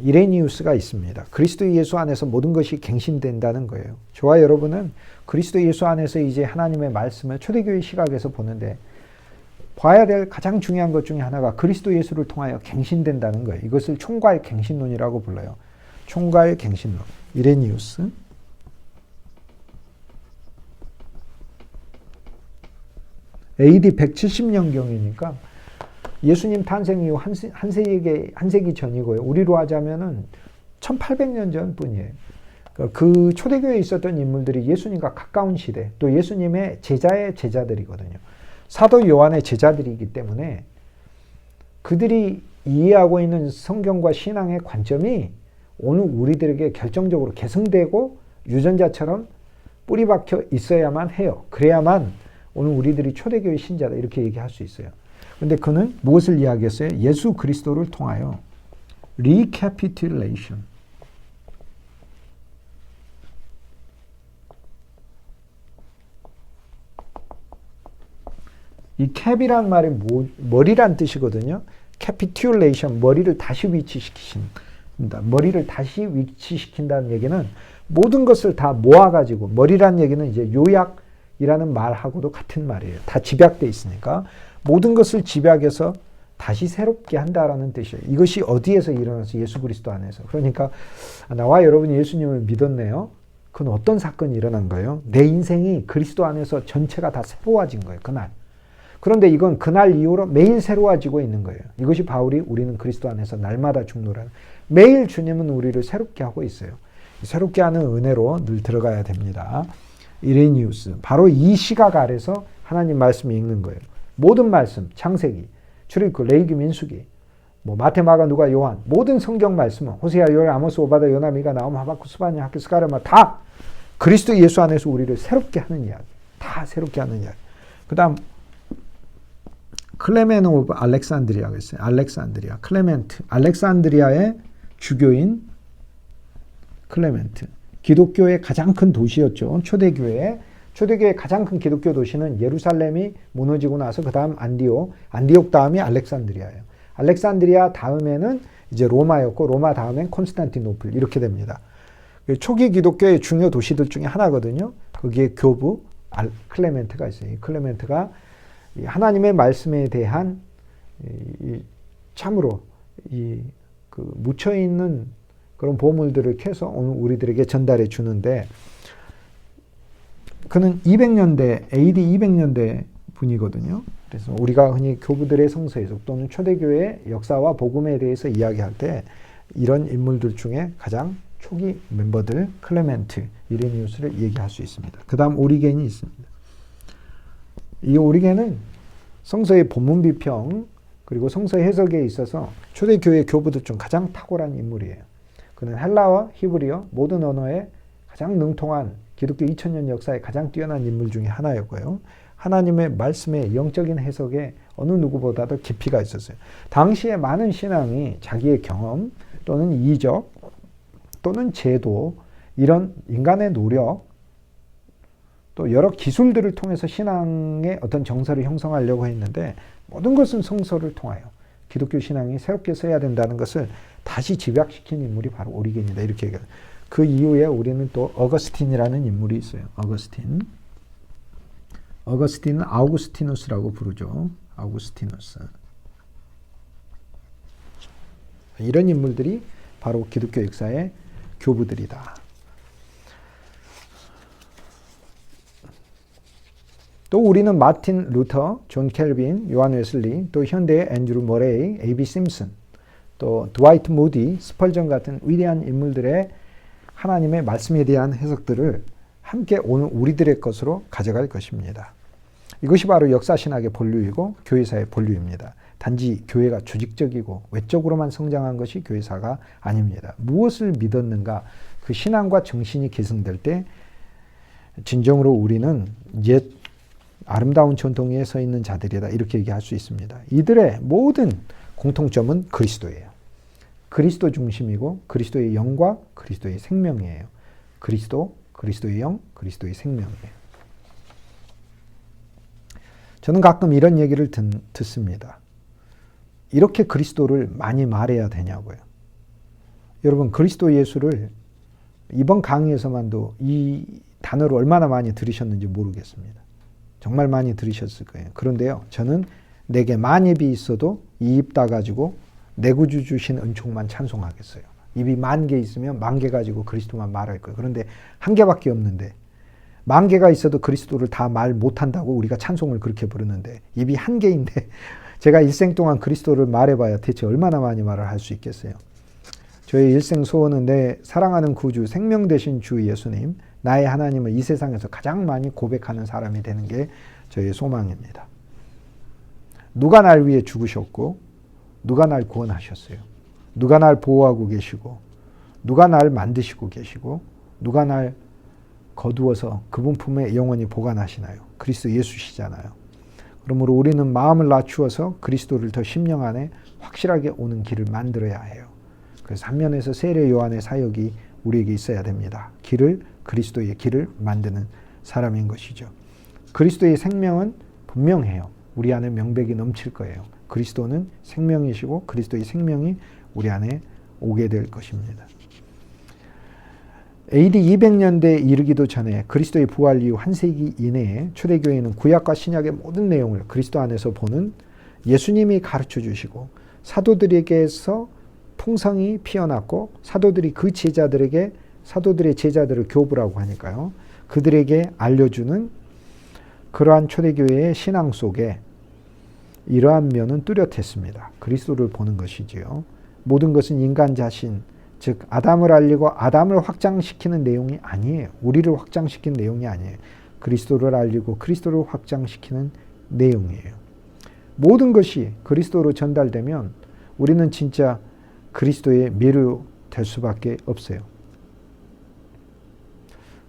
이레니우스가 있습니다. 그리스도 예수 안에서 모든 것이 갱신된다는 거예요. 저와 여러분은 그리스도 예수 안에서 이제 하나님의 말씀을 초대교회 시각에서 보는데 봐야 될 가장 중요한 것 중에 하나가 그리스도 예수를 통하여 갱신된다는 거예요. 이것을 총괄 갱신론이라고 불러요. 총괄 갱신론. 이레니우스. AD 170년경이니까 예수님 탄생 이후 한 세기 전이고요. 우리로 하자면은 1800년 전뿐이에요. 그 초대교회에 있었던 인물들이 예수님과 가까운 시대, 또 예수님의 제자의 제자들이거든요. 사도 요한의 제자들이기 때문에 그들이 이해하고 있는 성경과 신앙의 관점이 오늘 우리들에게 결정적으로 계승되고 유전자처럼 뿌리 박혀 있어야만 해요. 그래야만 오늘 우리들이 초대교회 신자다 이렇게 얘기할 수 있어요. 근데 그는 무엇을 이야기했어요? 예수 그리스도를 통하여 recapitulation. 이 cap이란 말이 머리란 뜻이거든요. capitulation, 머리를 다시 위치시킨다. 머리를 다시 위치시킨다는 얘기는 모든 것을 다 모아가지고, 머리란 얘기는 이제 요약이라는 말하고도 같은 말이에요. 다 집약돼 있으니까. 모든 것을 집약해서 다시 새롭게 한다라는 뜻이에요. 이것이 어디에서 일어나서 예수 그리스도 안에서. 그러니까 나와 여러분이 예수님을 믿었네요. 그건 어떤 사건이 일어난 거예요? 내 인생이 그리스도 안에서 전체가 다 새로워진 거예요. 그날. 그런데 이건 그날 이후로 매일 새로워지고 있는 거예요. 이것이 바울이 우리는 그리스도 안에서 날마다 죽노라는, 매일 주님은 우리를 새롭게 하고 있어요. 새롭게 하는 은혜로 늘 들어가야 됩니다. 이레니우스. 바로 이 시각 아래서 하나님 말씀이 읽는 거예요. 모든 말씀, 창세기, 출애굽, 레위기, 민수기, 마태, 마가, 누가, 요한, 모든 성경 말씀은 호세아, 요엘, 아모스, 오바다, 요나, 미가, 나움, 하박국, 스바냐, 학교, 스가랴, 다 그리스도 예수 안에서 우리를 새롭게 하는 이야기. 다 새롭게 하는 이야기. 그 다음 클레멘 오브 알렉산드리아가 있어요. 알렉산드리아, 클레멘트. 알렉산드리아의 주교인 클레멘트. 기독교의 가장 큰 도시였죠. 초대교회 가장 큰 기독교 도시는 예루살렘이 무너지고 나서 그 다음 안디옥 다음이 알렉산드리아예요. 알렉산드리아 다음에는 이제 로마였고, 로마 다음엔 콘스탄티노플 이렇게 됩니다. 초기 기독교의 중요 도시들 중에 하나거든요. 거기에 교부 클레멘트가 있어요. 이 클레멘트가 하나님의 말씀에 대한 참으로 묻혀 있는 그런 보물들을 캐서 오늘 우리들에게 전달해 주는데, 그는 200년대 AD 200년대 분이거든요. 그래서 우리가 흔히 교부들의 성서 해석 또는 초대교회의 역사와 복음에 대해서 이야기할 때 이런 인물들 중에 가장 초기 멤버들, 클레멘트, 이레니우스를 얘기할 수 있습니다. 그 다음 오리겐이 있습니다. 이 오리겐은 성서의 본문 비평 그리고 성서 해석에 있어서 초대교회 교부들 중 가장 탁월한 인물이에요. 그는 헬라어, 히브리어 모든 언어에 가장 능통한 기독교 2000년 역사에 가장 뛰어난 인물 중에 하나였고요. 하나님의 말씀의 영적인 해석에 어느 누구보다도 깊이가 있었어요. 당시에 많은 신앙이 자기의 경험 또는 이적 또는 제도, 이런 인간의 노력, 또 여러 기술들을 통해서 신앙의 어떤 정서를 형성하려고 했는데, 모든 것은 성서를 통하여 기독교 신앙이 새롭게 써야 된다는 것을 다시 집약시킨 인물이 바로 오리겐이다, 이렇게 얘기해요. 그 이후에 우리는 또 어거스틴이라는 인물이 있어요. 어거스틴은 아우구스티누스라고 부르죠. 아우구스티누스. 이런 인물들이 바로 기독교 역사의 교부들이다. 또 우리는 마틴 루터, 존 켈빈, 요한 웨슬리, 또 현대의 앤드루 머레이, A.B. 심슨, 또 드와이트 무디, 스펄전 같은 위대한 인물들의 하나님의 말씀에 대한 해석들을 함께 오늘 우리들의 것으로 가져갈 것입니다. 이것이 바로 역사신학의 본류이고 교회사의 본류입니다. 단지 교회가 조직적이고 외적으로만 성장한 것이 교회사가 아닙니다. 무엇을 믿었는가, 그 신앙과 정신이 계승될 때 진정으로 우리는 옛 아름다운 전통 위에 서 있는 자들이다, 이렇게 얘기할 수 있습니다. 이들의 모든 공통점은 그리스도예요. 그리스도 중심이고 그리스도의 영과 그리스도의 생명이에요. 그리스도의 영, 그리스도의 생명이에요. 저는 가끔 이런 얘기를 듣습니다. 이렇게 그리스도를 많이 말해야 되냐고요. 여러분, 그리스도 예수를 이번 강의에서만도 이 단어를 얼마나 많이 들으셨는지 모르겠습니다. 정말 많이 들으셨을 거예요. 그런데요, 저는 내게 만입이 있어도 이 입 다 가지고 내 구주 주신 은총만 찬송하겠어요. 입이 10,000개 있으면 10,000개 가지고 그리스도만 말할 거예요. 그런데 1개밖에 없는데 10,000개가 있어도 그리스도를 다 말 못한다고 우리가 찬송을 그렇게 부르는데, 입이 1개인데 제가 일생 동안 그리스도를 말해봐야 대체 얼마나 많이 말을 할 수 있겠어요. 저의 일생 소원은 내 사랑하는 구주, 생명 되신 주 예수님, 나의 하나님을 이 세상에서 가장 많이 고백하는 사람이 되는 게 저의 소망입니다. 누가 날 위해 죽으셨고, 누가 날 구원하셨어요. 누가 날 보호하고 계시고, 누가 날 만드시고 계시고, 누가 날 거두어서 그분 품에 영원히 보관하시나요? 그리스도 예수시잖아요. 그러므로 우리는 마음을 낮추어서 그리스도를 더 심령 안에 확실하게 오는 길을 만들어야 해요. 그래서 한 면에서 세례 요한의 사역이 우리에게 있어야 됩니다. 그리스도의 길을 만드는 사람인 것이죠. 그리스도의 생명은 분명해요. 우리 안에 명백이 넘칠 거예요. 그리스도는 생명이시고 그리스도의 생명이 우리 안에 오게 될 것입니다. AD 200년대에 이르기도 전에 그리스도의 부활 이후 한 세기 이내에 초대교회는 구약과 신약의 모든 내용을 그리스도 안에서 보는 예수님이 가르쳐 주시고, 사도들에게서 풍성이 피어났고 사도들이 그 제자들에게, 사도들의 제자들을 교부라고 하니까요, 그들에게 알려주는 그러한 초대교회의 신앙 속에 이러한 면은 뚜렷했습니다. 그리스도를 보는 것이지요. 모든 것은 인간 자신, 즉 아담을 알리고 아담을 확장시키는 내용이 아니에요. 우리를 확장시키는 내용이 아니에요. 그리스도를 알리고 그리스도를 확장시키는 내용이에요. 모든 것이 그리스도로 전달되면 우리는 진짜 그리스도의 미루 될 수밖에 없어요.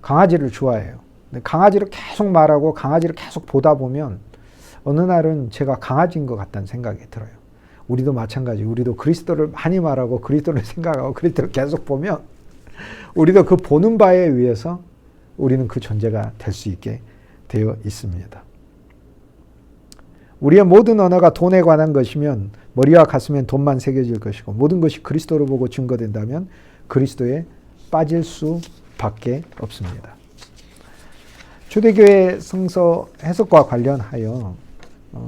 강아지를 좋아해요. 근데 강아지를 계속 말하고 강아지를 계속 보다 보면 어느 날은 제가 강아지인 것 같다는 생각이 들어요. 우리도 마찬가지. 우리도 그리스도를 많이 말하고 그리스도를 생각하고 그리스도를 계속 보면 우리도 그 보는 바에 의해서 우리는 그 존재가 될 수 있게 되어 있습니다. 우리의 모든 언어가 돈에 관한 것이면 머리와 가슴엔 돈만 새겨질 것이고, 모든 것이 그리스도를 보고 증거된다면 그리스도에 빠질 수밖에 없습니다. 초대교회 성서 해석과 관련하여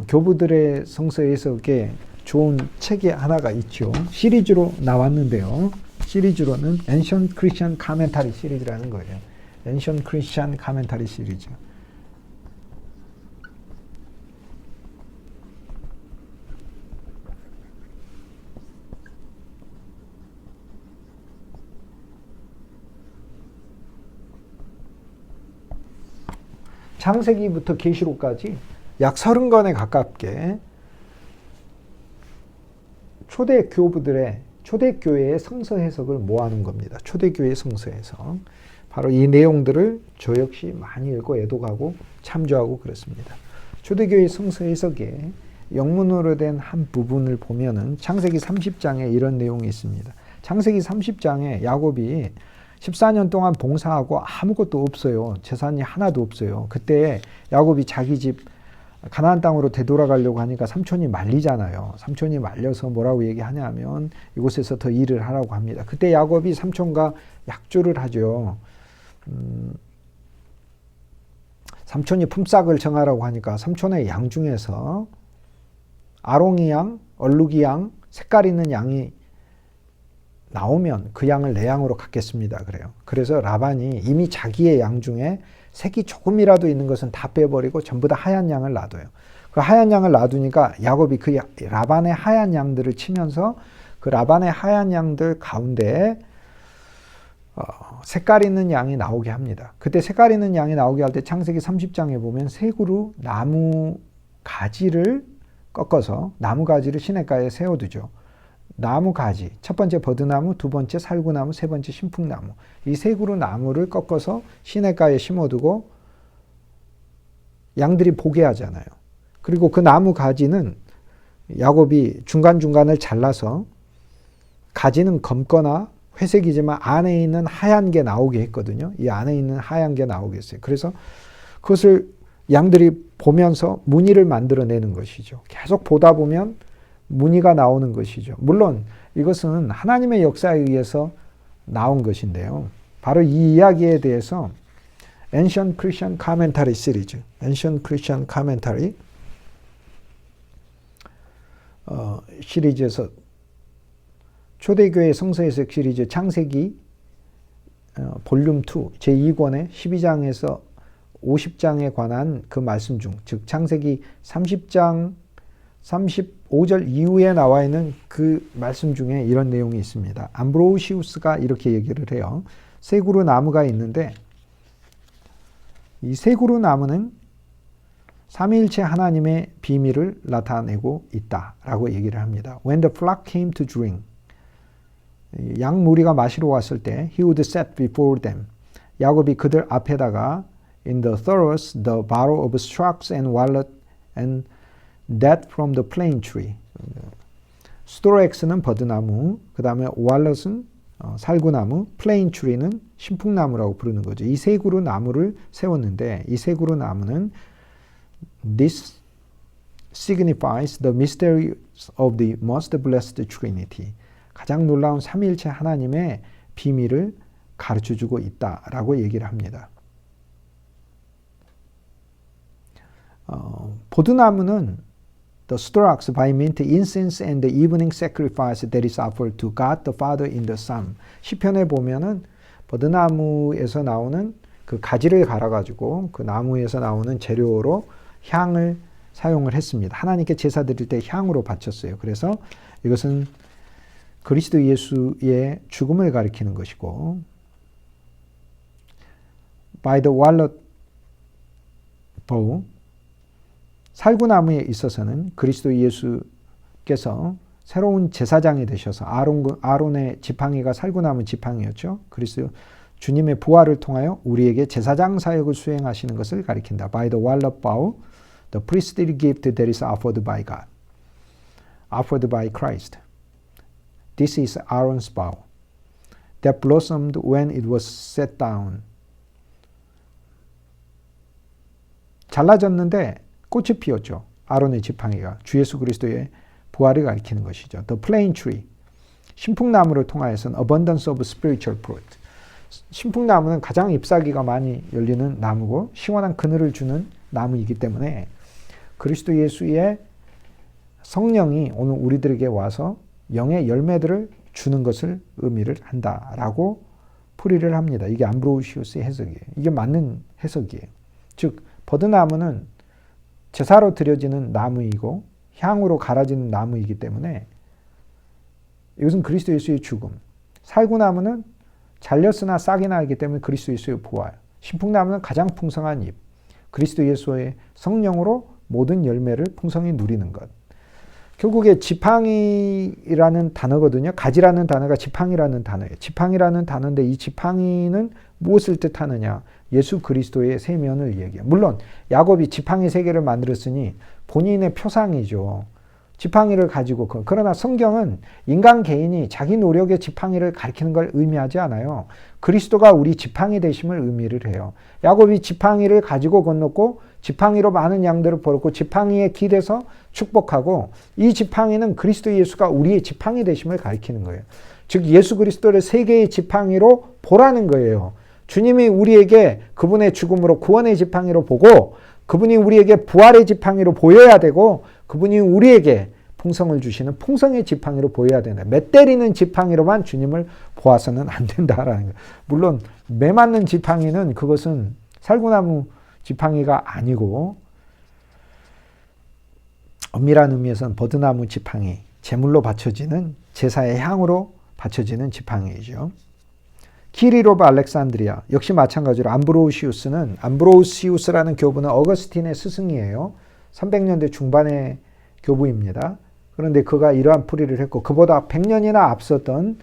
교부들의 성서 해석에 좋은 책이 하나가 있죠. 시리즈로 나왔는데요. 시리즈로는 Ancient Christian Commentary 시리즈라는 거예요. Ancient Christian Commentary 시리즈. 창세기부터 계시록까지 약 30권에 가깝게 초대교회의 성서 해석을 모아놓은 겁니다. 초대교회의 성서 해석. 바로 이 내용들을 저 역시 많이 읽고 애독하고 참조하고 그렇습니다. 초대교회의 성서 해석에 영문으로 된 한 부분을 보면은 창세기 30장에 이런 내용이 있습니다. 창세기 30장에 야곱이 14년 동안 봉사하고 아무것도 없어요. 재산이 하나도 없어요. 그때 야곱이 자기 집 가나안 땅으로 되돌아가려고 하니까 삼촌이 말리잖아요. 삼촌이 말려서 뭐라고 얘기하냐면 이곳에서 더 일을 하라고 합니다. 그때 야곱이 삼촌과 약조를 하죠. 삼촌이 품삯을 정하라고 하니까 삼촌의 양 중에서 아롱이 양, 얼룩이 양, 색깔 있는 양이 나오면 그 양을 내 양으로 갖겠습니다. 그래요. 그래서 라반이 이미 자기의 양 중에 색이 조금이라도 있는 것은 다 빼버리고 전부 다 하얀 양을 놔둬요. 그 하얀 양을 놔두니까 야곱이 그 라반의 하얀 양들을 치면서 그 라반의 하얀 양들 가운데 색깔 있는 양이 나오게 합니다. 그때 색깔 있는 양이 나오게 할 때 창세기 30장에 보면 세 그루 나무 가지를 꺾어서 나무 가지를 시냇가에 세워두죠. 나무 가지, 첫 번째 버드나무, 두 번째 살구나무, 세 번째 신풍나무. 이 세 그루 나무를 꺾어서 시냇가에 심어두고 양들이 보게 하잖아요. 그리고 그 나무 가지는 야곱이 중간중간을 잘라서 가지는 검거나 회색이지만 안에 있는 하얀 게 나오게 했거든요. 이 안에 있는 하얀 게 나오게 했어요. 그래서 그것을 양들이 보면서 무늬를 만들어내는 것이죠. 계속 보다 보면 무늬가 나오는 것이죠. 물론 이것은 하나님의 역사에 의해서 나온 것인데요. 바로 이 이야기에 대해서 Ancient Christian Commentary 시리즈, Ancient Christian Commentary 시리즈에서 초대교회 성서해석 시리즈 창세기 볼륨 2 제2권의 12장에서 50장에 관한 그 말씀 중, 즉 창세기 30장 35절 이후에 나와 있는 그 말씀 중에 이런 내용이 있습니다. 암브로시우스가 이렇게 얘기를 해요. 세 그루 나무가 있는데 이 세 그루 나무는 삼위일체 하나님의 비밀을 나타내고 있다라고 얘기를 합니다. When the flock came to drink, 양 무리가 마시러 왔을 때 he would set before them. 야곱이 그들 앞에다가 in the thorous the barrow of stocks and wallet and that from the plane tree. 스토렉스는 버드나무, 그 다음에 왈럿은 살구나무, 플레인 트리는 신풍나무라고 부르는 거죠. 이 세 그루 나무를 세웠는데 이 세 그루 나무는 This signifies the mystery of the most blessed Trinity. 가장 놀라운 삼위일체 하나님의 비밀을 가르쳐주고 있다라고 얘기를 합니다. 보드나무는 the stocks by mint incense and the evening sacrifice that is offered to God the Father in the Son. 시편에 보면은 버드나무에서 나오는 그 가지를 갈아가지고 그 나무에서 나오는 재료로 향을 사용을 했습니다. 하나님께 제사 드릴 때 향으로 바쳤어요. 그래서 이것은 그리스도 예수의 죽음을 가리키는 것이고, by the wallet bow, 살구나무에 있어서는 그리스도 예수께서 새로운 제사장이 되셔서 아론의 지팡이가 살구나무 지팡이였죠. 그리스도 주님의 부활을 통하여 우리에게 제사장 사역을 수행하시는 것을 가리킨다. By the wallet bow, the priestly gift that is offered by God, offered by Christ. This is Aaron's bow that blossomed when it was set down. 잘라졌는데 꽃이 피었죠. 아론의 지팡이가 주 예수 그리스도의 부활을 가리키는 것이죠. The plane tree, 신풍나무를 통하여서는 abundance of spiritual fruit. 신풍나무는 가장 잎사귀가 많이 열리는 나무고 시원한 그늘을 주는 나무이기 때문에 그리스도 예수의 성령이 오늘 우리들에게 와서 영의 열매들을 주는 것을 의미를 한다라고 풀이를 합니다. 이게 암브로시우스의 해석이에요. 이게 맞는 해석이에요. 즉 버드나무는 제사로 드려지는 나무이고 향으로 갈아지는 나무이기 때문에 이것은 그리스도 예수의 죽음. 살구나무는 잘렸으나 싹이 나기 때문에 그리스도 예수의 부활. 신풍나무는 가장 풍성한 잎. 그리스도 예수의 성령으로 모든 열매를 풍성히 누리는 것. 결국에 지팡이라는 단어거든요. 가지라는 단어가 지팡이라는 단어예요. 지팡이라는 단어인데 이 지팡이는 무엇을 뜻하느냐? 예수 그리스도의 세면을 얘기해요. 물론 야곱이 지팡이 세 개를 만들었으니 본인의 표상이죠. 지팡이를 가지고 그러나 성경은 인간 개인이 자기 노력의 지팡이를 가리키는 걸 의미하지 않아요. 그리스도가 우리 지팡이 되심을 의미를 해요. 야곱이 지팡이를 가지고 건넜고 지팡이로 많은 양들을 벌었고 지팡이에 기대서 축복하고 이 지팡이는 그리스도 예수가 우리의 지팡이 되심을 가리키는 거예요. 즉 예수 그리스도를 세 개의 지팡이로 보라는 거예요. 주님이 우리에게 그분의 죽음으로 구원의 지팡이로 보고 그분이 우리에게 부활의 지팡이로 보여야 되고 그분이 우리에게 풍성을 주시는 풍성의 지팡이로 보여야 된다. 매 때리는 지팡이로만 주님을 보아서는 안 된다라는 거예요. 물론 매 맞는 지팡이는 그것은 살구나무 지팡이가 아니고 엄밀한 의미에서는 버드나무 지팡이, 제물로 바쳐지는 제사의 향으로 바쳐지는 지팡이죠. 키릴 오브 알렉산드리아 역시 마찬가지로 암브로시우스라는 교부는 어거스틴의 스승이에요. 300년대 중반의 교부입니다. 그런데 그가 이러한 풀이를 했고 그보다 100년이나 앞섰던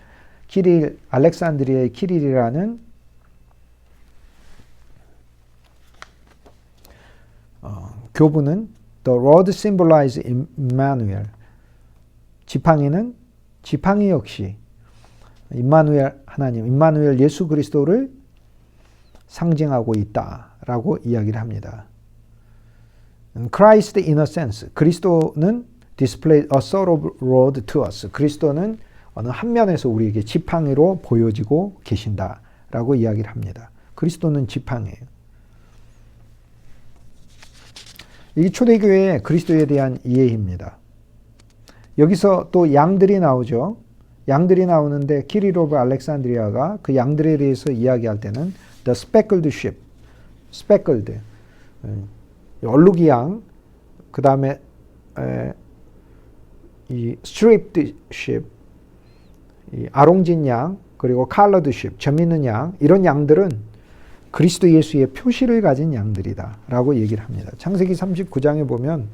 키릴, 알렉산드리아의 키릴이라는 교부는 The rod symbolizes Emmanuel. 지팡이는 지팡이 역시 임마누엘 하나님, 임마누엘 예수 그리스도를 상징하고 있다라고 이야기를 합니다. Christ in a sense. 그리스도는 displayed a sort of rod to us. 그리스도는 어느 한 면에서 우리에게 지팡이로 보여지고 계신다라고 이야기를 합니다. 그리스도는 지팡이에요. 이 초대교회의 그리스도에 대한 이해입니다. 여기서 또 양들이 나오죠. 양들이 나오는데 키릴 오브 알렉산드리아가 그 양들에 대해서 이야기할 때는 the speckled sheep, speckled, 얼룩이 양, 그 다음에 이 striped sheep, 이 아롱진 양, 그리고 colored sheep, 점 있는 양, 이런 양들은 그리스도 예수의 표시를 가진 양들이다 라고 얘기를 합니다. 창세기 39장에 보면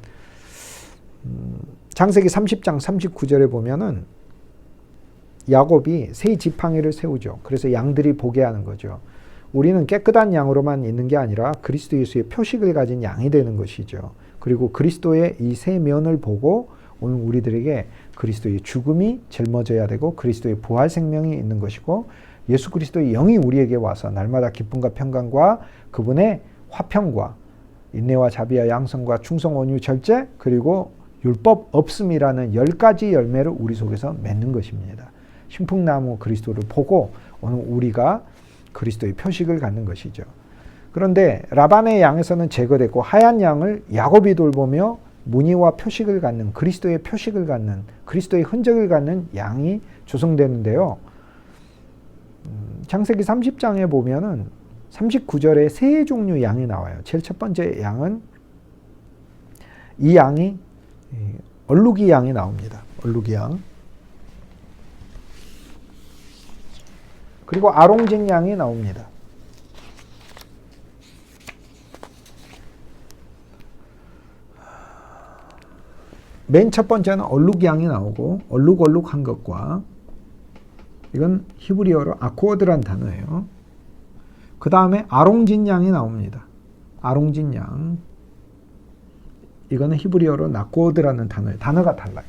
창세기 30장 39절에 보면은 야곱이 새 지팡이를 세우죠. 그래서 양들이 보게 하는 거죠. 우리는 깨끗한 양으로만 있는 게 아니라 그리스도 예수의 표식을 가진 양이 되는 것이죠. 그리고 그리스도의 이 세 면을 보고 오늘 우리들에게 그리스도의 죽음이 짊어져야 되고 그리스도의 부활 생명이 있는 것이고 예수 그리스도의 영이 우리에게 와서 날마다 기쁨과 평강과 그분의 화평과 인내와 자비와 양성과 충성, 온유, 절제 그리고 율법 없음이라는 10가지 열매를 우리 속에서 맺는 것입니다. 신풍나무 그리스도를 보고 오늘 우리가 그리스도의 표식을 갖는 것이죠. 그런데 라반의 양에서는 제거됐고 하얀 양을 야곱이 돌보며 무늬와 표식을 갖는 그리스도의 표식을 갖는 그리스도의 흔적을 갖는 양이 조성되는데요. 창세기 30장에 보면은 39절에 세 종류 양이 나와요. 제일 첫 번째 양은 이 양이 얼룩이 양이 나옵니다. 얼룩이 양. 그리고 아롱진 양이 나옵니다. 맨 첫 번째는 얼룩 양이 나오고 얼룩한 것과 이건 히브리어로 아코드란 단어예요. 그 다음에 아롱진 양이 나옵니다. 아롱진 양. 이거는 히브리어로 나코드라는 단어예요. 단어가 달라요.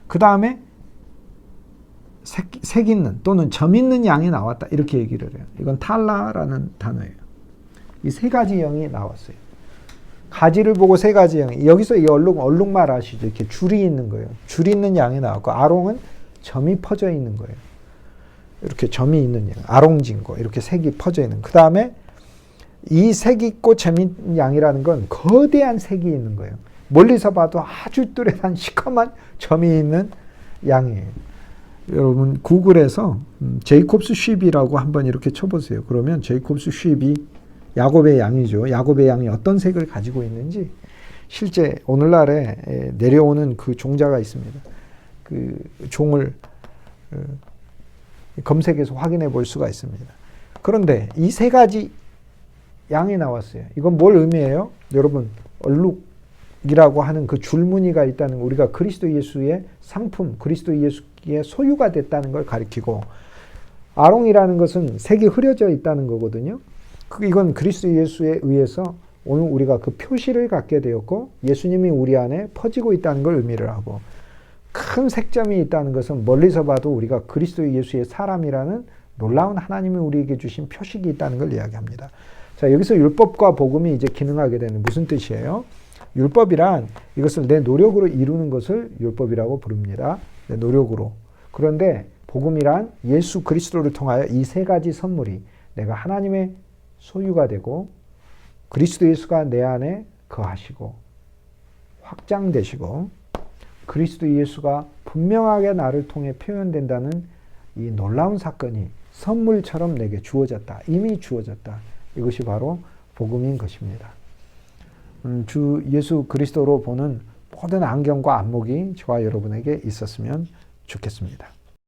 그 다음에 색 있는 또는 점 있는 양이 나왔다. 이렇게 얘기를 해요. 이건 탈라라는 단어예요. 이 세 가지 영이 나왔어요. 가지를 보고 세 가지 영. 여기서 이 얼룩말 아시죠? 이렇게 줄이 있는 거예요. 줄이 있는 양이 나왔고 아롱은 점이 퍼져 있는 거예요. 이렇게 점이 있는 양. 아롱진 거. 이렇게 색이 퍼져 있는. 그 다음에 이 색 있고 점 있는 양이라는 건 거대한 색이 있는 거예요. 멀리서 봐도 아주 뚜렷한 시커먼 점이 있는 양이에요. 여러분 구글에서 제이콥스 쉽이라고 한번 이렇게 쳐보세요. 그러면 제이콥스 쉽이 야곱의 양이죠. 야곱의 양이 어떤 색을 가지고 있는지 실제 오늘날에 내려오는 그 종자가 있습니다. 그 종을 검색해서 확인해 볼 수가 있습니다. 그런데 이 세 가지 양이 나왔어요. 이건 뭘 의미해요? 여러분 얼룩이라고 하는 그 줄무늬가 있다는 거, 우리가 그리스도 예수의 상품, 그리스도 예수의 소유가 됐다는 걸 가리키고, 아롱이라는 것은 색이 흐려져 있다는 거거든요. 이건 그리스도 예수에 의해서 오늘 우리가 그 표시를 갖게 되었고 예수님이 우리 안에 퍼지고 있다는 걸 의미를 하고, 큰 색점이 있다는 것은 멀리서 봐도 우리가 그리스도 예수의 사람이라는 놀라운 하나님이 우리에게 주신 표식이 있다는 걸 이야기합니다. 자, 여기서 율법과 복음이 이제 기능하게 되는 무슨 뜻이에요? 율법이란 이것을 내 노력으로 이루는 것을 율법이라고 부릅니다. 내 노력으로. 그런데 복음이란 예수 그리스도를 통하여 이 세 가지 선물이 내가 하나님의 소유가 되고 그리스도 예수가 내 안에 거하시고 확장되시고 그리스도 예수가 분명하게 나를 통해 표현된다는 이 놀라운 사건이 선물처럼 내게 주어졌다. 이미 주어졌다. 이것이 바로 복음인 것입니다. 주 예수 그리스도로 보는 모든 안경과 안목이 저와 여러분에게 있었으면 좋겠습니다.